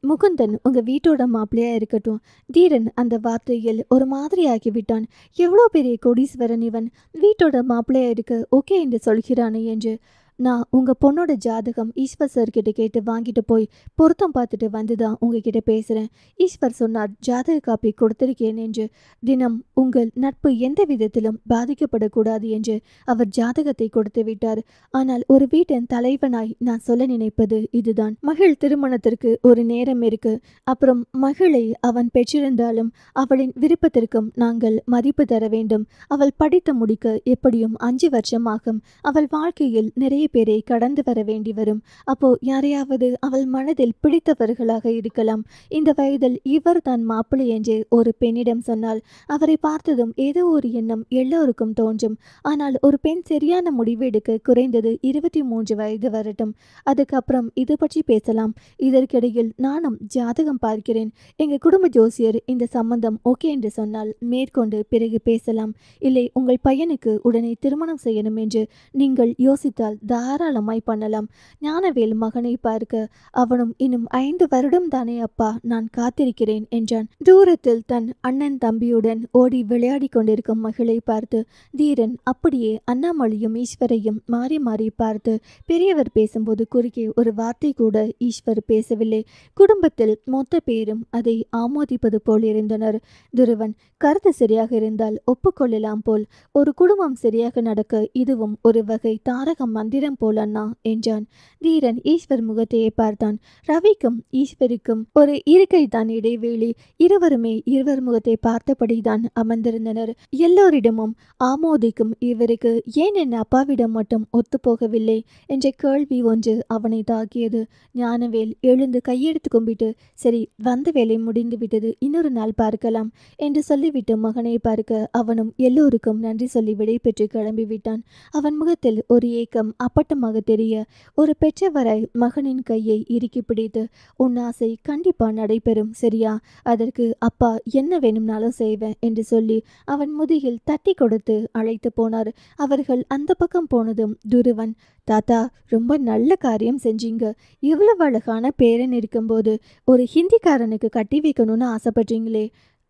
S1: முகுந்தன் உங்க வீட்டோட மாப்பிள்ளையா இருக்கட்டும். தீரன் அந்த வார்த்தையில் ஒரு மாதிரி ஆகிவிட்டான். எவ்வளோ பெரிய கோடீஸ்வரன் இவன், வீட்டோட மாப்பிள்ளையா இருக்க ஓகே என்று சொல்கிறானே என்று. நான் உங்கள் பொண்ணோட ஜாதகம் ஈஸ்வர் சார்கிட்ட கேட்டு வாங்கிட்டு போய் பொருத்தம் பார்த்துட்டு வந்து தான் உங்ககிட்ட பேசுகிறேன். ஈஸ்வர் சொன்னார் ஜாதக காப்பி கொடுத்திருக்கேன் என்று. தினம் உங்கள் நட்பு எந்த விதத்திலும் பாதிக்கப்படக்கூடாது என்று அவர் ஜாதகத்தை கொடுத்து விட்டார். ஆனால் ஒரு வீட்டின் தலைவனாய் நான் சொல்ல நினைப்பது இதுதான். மகிழ் திருமணத்திற்கு ஒரு நேரம் இருக்கு. அப்புறம் மகளை அவன் பெற்றிருந்தாலும் அவளின் விருப்பத்திற்கும் நாங்கள் மதிப்பு தர வேண்டும். அவள் படித்து முடிக்க எப்படியும் 5 வருஷம் ஆகும். அவள் வாழ்க்கையில் நிறைய பேரை கடந்து வர வேண்டி வரும். அப்போ யாரையாவது அவள் மனதில் பிடித்தவர்களாக இருக்கலாம். இந்த வயதில் இவர் தான் மாப்பிள்ளை என்று ஒரு பெண்ணிடம் சொன்னால் அவரை பார்த்ததும் ஏதோ ஒரு எண்ணம் எல்லோருக்கும் தோன்றும். ஆனால் ஒரு பெண் சரியான முடிவு எடுக்க குறைந்தது 23 வயது வரட்டும். அதுக்கப்புறம் இது பற்றி பேசலாம். இதற்கிடையில் நானும் ஜாதகம் பார்க்கிறேன். எங்க குடும்ப ஜோசியர் இந்த சம்பந்தம் ஓகே என்று சொன்னால் மேற்கொண்டு பிறகு பேசலாம். இல்லை, உங்கள் பையனுக்கு உடனே திருமணம் செய்யணும் என்று நீங்கள் யோசித்தால் தாராளமாய் பண்ணலாம். ஞானவேல் மகனை பார்க்க, அவனும் இன்னும் 5 வருடம் தானே அப்பா, நான் காத்திருக்கிறேன் என்றான். தூரத்தில் தன் அண்ணன் தம்பியுடன் ஓடி விளையாடி கொண்டிருக்கும் மகளை பார்த்து தீரன் அப்படியே அண்ணாமலையும் ஈஸ்வரையும் மாறி மாறி பார்த்து, பெரியவர் பேசும்போது குறுக்கே ஒரு வார்த்தை கூட ஈஸ்வர் பேசவில்லை. குடும்பத்தில் மொத்த பேரும் அதை ஆமோதிப்பது போல் இருந்தனர். துருவன், கருத்து சரியாக இருந்தால் ஒப்புக்கொள்ளலாம் போல். ஒரு குடும்பம் சரியாக நடக்க இதுவும் ஒரு வகை தாரக மந்திர வைரம் போல் அண்ணா என்றான். தீரன் ஈஸ்வர் முகத்தையே பார்த்தான். ரவிக்கும் ஈஸ்வருக்கும் ஒரு இருக்கை தான் இடைவேளை. இருவருமே இருவர் முகத்தை பார்த்தபடிதான் அமர்ந்திருந்தனர். எல்லோரிடமும் ஆமோதிக்கும் இவருக்கு ஏன் என் அப்பாவிடம் மட்டும் ஒத்துப்போகவில்லை என்ற கேள்வி ஒன்று அவனை தாக்கியது. ஞானவேல் எழுந்து கையெடுத்து கும்பிட்டு, சரி, வந்த வேலை முடிந்து விட்டது, இன்னொரு நாள் பார்க்கலாம் என்று சொல்லிவிட்டு மகனை பார்க்க அவனும் எல்லோருக்கும் நன்றி சொல்லி விடை பெற்று கிளம்பிவிட்டான். அவன் முகத்தில் ஒரு ஏக்கம் அப்பட்டமாக தெரிய ஒரு பெற்றவராய் மகனின் கையை இறுக்கி பிடித்து, உன் ஆசை கண்டிப்பா நடைபெறும், சரியா? அதற்கு அப்பா என்ன வேணும்னாலும் செய்வேன் என்று சொல்லி அவன் முதுகில் தட்டி கொடுத்து அழைத்து போனார். அவர்கள் அந்த பக்கம் போனதும் துருவன், தாத்தா, ரொம்ப நல்ல காரியம் செஞ்சீங்க. இவ்வளவு அழகான பேரன் இருக்கும்போது ஒரு ஹிந்திக்காரனுக்கு கட்டி வைக்கணும்னு ஆசைப்படுறீங்களே.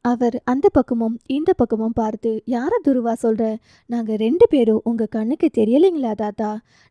S1: அவர் அந்த பக்கமும் இந்த பக்கமும் பார்த்து, யார துருவா சொல்ற? நாங்கள் 2 பேரும் உங்கள் கண்ணுக்கு தெரியலைங்களா தாத்தா?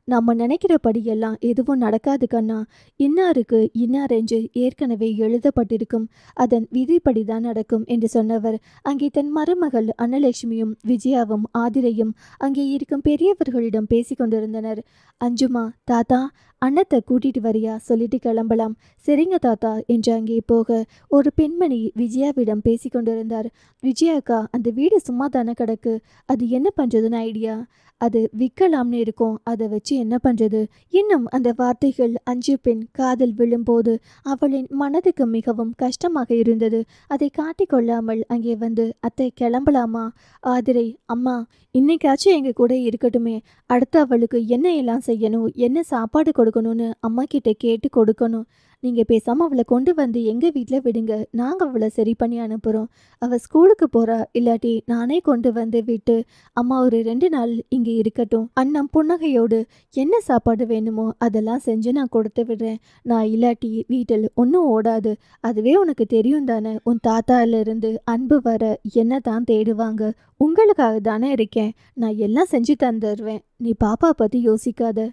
S1: நம்ம நினைக்கிறபடியெல்லாம் எதுவும் நடக்காது கண்ணா. இன்னாருக்கு இன்னாரென்று ஏற்கனவே எழுதப்பட்டிருக்கும், அதன் விதிப்படி தான் நடக்கும் என்று சொன்னவர் அங்கே தன் மருமகள் அன்னலட்சுமியும் விஜயாவும் ஆதிரையும் அங்கே இருக்கும் பெரியவர்களிடம் பேசி கொண்டிருந்தனர். அஞ்சுமா, தாத்தா, அண்ணத்தை கூட்டிட்டு வரியா, சொல்லிட்டு கிளம்பலாம். சரிங்க தாத்தா என்று அங்கே போக ஒரு பெண்மணி விஜயாவிடம் பேசி கொண்டிருந்தார். விஜயாக்கா, அந்த வீடு சும்மா தானே கிடக்கு, அது என்ன பண்ணுறதுன்னு ஐடியா? அது விற்கலாம்னு இருக்கும், அதை வச்சு என்ன பண்ணுறது? இன்னும் அந்த வார்த்தைகள் அஞ்சு பெண் காதல் விழும்போது அவளின் மனதுக்கு மிகவும் கஷ்டமாக இருந்தது. அதை காட்டிக்கொள்ளாமல் அங்கே வந்து, அத்தை கிளம்பலாமா? ஆதிரை, அம்மா, இன்னைக்காச்சும் எங்கள் கூட இருக்கட்டுமே. அடுத்து அவளுக்கு என்ன எல்லாம் செய்யணும், என்ன சாப்பாடு கொடுக்கணும்னு அம்மா கிட்ட கேட்டு கொடுக்கணும். நீங்கள் பேசாமல் அவளை கொண்டு வந்து எங்கள் வீட்டில் விடுங்க, நாங்கள் அவளை சரி பண்ணி அனுப்புகிறோம். அவள் ஸ்கூலுக்கு போகிறா, இல்லாட்டி நானே கொண்டு வந்து விட்டு அம்மா ஒரு 2 நாள் இங்கே இருக்கட்டும். அண்ணன் புன்னகையோடு, என்ன சாப்பாடு வேணுமோ அதெல்லாம் செஞ்சு நான் கொடுத்து விடுறேன். நான் இல்லாட்டி வீட்டில் ஒன்றும் ஓடாது. அதுவே உனக்கு தெரியும் தானே, உன் தாத்தாலிருந்து அன்பு வர என்ன தான் தேடுவாங்க. உங்களுக்காக தானே இருக்கேன், நான் எல்லாம் செஞ்சு தந்துடுவேன். நீ பாப்பா பற்றி யோசிக்காத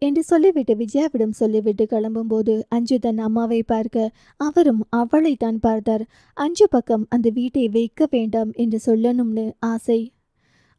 S1: என்று சொல்லிவிட்டு விஜயாவிடம் சொல்லிவிட்டு கிளம்பும்போது அஞ்சு தன் அம்மாவை பார்க்க அவரும் அவளை தான் பார்த்தார். அஞ்சு பக்கம் அந்த வீட்டை வைக்க வேண்டாம் என்று சொல்லணும்னு ஆசை.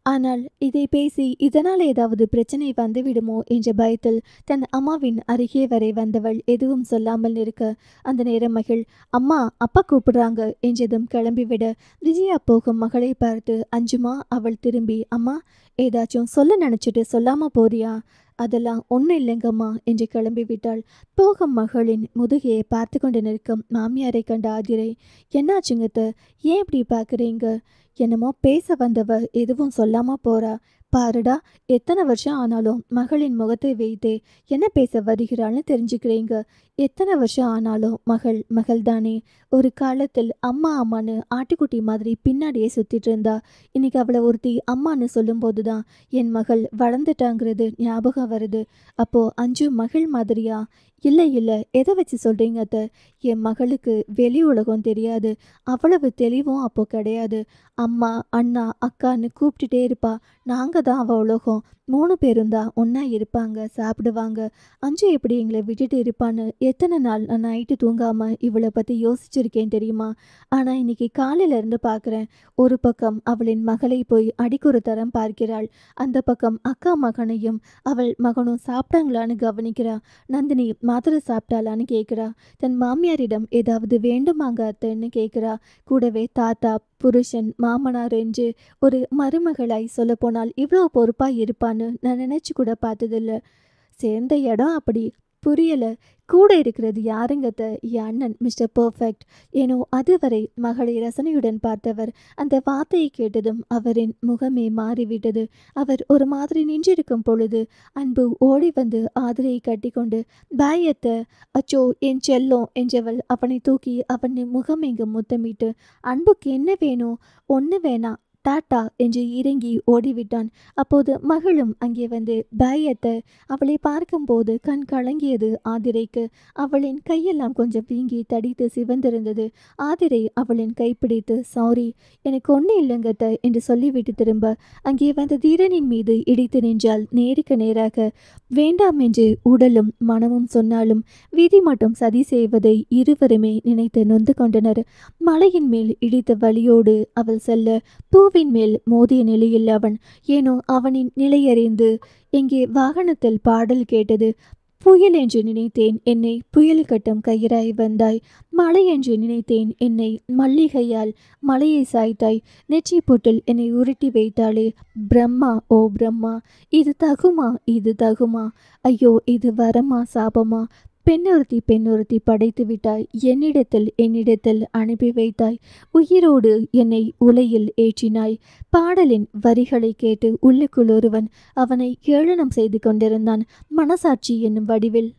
S1: ஆனால் இதை பேசி இதனால் ஏதாவது பிரச்சனை வந்துவிடுமோ என்ற பயத்தில் தன் அம்மாவின் அருகே வரை வந்தவள் எதுவும் சொல்லாமல் இருக்க, அந்த நேரம் மகள், அம்மா, அப்பா கூப்பிடுறாங்க என்றதும் கிளம்பிவிட விஜயா போகும் மகளை பார்த்து, அஞ்சுமா அவள் திரும்பி, அம்மா, ஏதாச்சும் சொல்ல நினச்சிட்டு சொல்லாமல் போறியா? அதெல்லாம் ஒன்றும் இல்லைங்கம்மா என்று கிளம்பிவிட்டாள். போகும் மகளின் முதுகையை பார்த்து கொண்டு நிற்கும் மாமியாரை கண்ட ஆதிரை, என்னாச்சுங்கத்த, ஏன் இப்படி பார்க்குறீங்க? என்னமோ பேச வந்தவ எதுவும் சொல்லாம போறா. பாருடா, எத்தனை வருஷம் ஆனாலும் மகளின் முகத்தை வைத்தே என்ன பேச வருகிறாள்னு தெரிஞ்சுக்கிறீங்க. எத்தனை வருஷம் ஆனாலும் மகள் மகள் தானே. ஒரு காலத்தில் அம்மா அம்மான்னு ஆட்டுக்குட்டி மாதிரி பின்னாடியே சுத்திட்டு இருந்தா. இன்னைக்கு அவளை ஒருத்தி அம்மான்னு சொல்லும்போது தான் என் மகள் வளர்ந்துட்டாங்கிறது ஞாபகம் வருது. அப்போ அஞ்சு மகள் மாதிரியா? இல்லை இல்லை, எதை வச்சு சொல்கிறீங்க அத்தை? என் மகளுக்கு வெளி உலகம் தெரியாது, அவ்வளவு தெளிவும் அப்போ கிடையாது. அம்மா, அண்ணா, அக்கான்னு கூப்பிட்டுட்டே இருப்பா. நாங்கள் தான் அவள் உலகம். 3 பேரும் தான் ஒன்றா இருப்பாங்க, சாப்பிடுவாங்க. அஞ்சு எப்படி எங்களை விட்டுட்டு இருப்பான்னு எத்தனை நாள் நான் நைட்டு தூங்காமல் இவளை பற்றி யோசிச்சிருக்கேன் தெரியுமா? ஆனால் இன்னைக்கு காலையிலேருந்து பார்க்குறேன். ஒரு பக்கம் அவளின் மகளை போய் அடிக்கொரு தரம் பார்க்கிறாள், அந்த பக்கம் அக்கா மகனையும் அவள் மகனும் சாப்பிட்டாங்களான்னு கவனிக்கிறா. நந்தினி மாத்திரை சாப்பிட்டாளான்னு கேட்குறா. தன் மாமியாரிடம் ஏதாவது வேண்டுமாங்க அத்தைன்னு கேட்குறா. கூடவே தாத்தா, புருஷன், மாமனார் என்று ஒரு மருமகளாய் சொல்லப்போனால் இவ்வளோ பொறுப்பாக இருப்பான்னு நான் நினச்சி கூட பார்த்ததில்ல. சேர்ந்த இடம் அப்படி. புரியலை. கூட இருக்கிறது யாருங்கத்த? என் அண்ணன் மிஸ்டர் பர்ஃபெக்ட். ஏனோ அதுவரை மகளை ரசனையுடன் பார்த்தவர் அந்த வார்த்தையை கேட்டதும் அவரின் முகமே மாறிவிட்டது. அவர் ஒரு மாதிரி நின்றிருக்கும் பொழுது அன்பு ஓடி வந்து ஆதிரையை கட்டி கொண்டு, பாயத்த, அச்சோ என் செல்லம் என்றவள் அவனை தூக்கி அவன் முகம் எங்கும் முத்தமிட்டு, அன்புக்கு என்ன வேணும்? ஒன்று வேணாம், டாட்டா என்று இறங்கி ஓடிவிட்டான். அப்போது மகளும் அங்கே வந்து, பாயத்த. அவளை பார்க்கும்போது கண் கலங்கியது ஆதிரைக்கு. அவளின் கையெல்லாம் கொஞ்சம் வீங்கி தடித்து சிவந்திருந்தது. ஆதிரை அவளின் கைப்பிடித்து, சாரி, எனக்கு ஒன்றும் இல்லைங்கத்த என்று சொல்லிவிட்டு திரும்ப அங்கே வந்த தீரனின் மீது இடித்து நின்றால் நேருக்கு நேராக. வேண்டாம் என்று உடலும் மனமும் சொன்னாலும் விதி மட்டும் சதி செய்வதை இருவருமே நினைத்து நொந்து கொண்டனர். மலையின் மேல் இடித்த வழியோடு அவள் செல்ல பூ பூவின் மேல் மோதிய நிலையில் அவன் ஏனோ அவனின் நிலையறிந்து எங்கே வாகனத்தில் பாடல் கேட்டது. புயல் என்று நினைத்தேன், என்னை புயல் கட்டம் கயிறாய் வந்தாய். மழை என்று நினைத்தேன், என்னை மல்லிகையால் மலையை சாய்த்தாய். நெற்றி பொட்டில் என்னை உருட்டி வைத்தாளே பிரம்மா, ஓ பிரம்மா, இது தகுமா, இது தகுமா? ஐயோ, இது வரமா சாபமா? பெண்ணொருத்தி படைத்து விட்டாய். என்னிடத்தில் அனுப்பி வைத்தாய். உயிரோடு என்னை உலையில் ஏற்றினாய். பாடலின் வரிகளை கேட்டு உள்ளுக்குள் ஒருவன் அவனை ஏளனம் செய்து கொண்டிருந்தான். மனசாட்சி என்னும் வடிவில்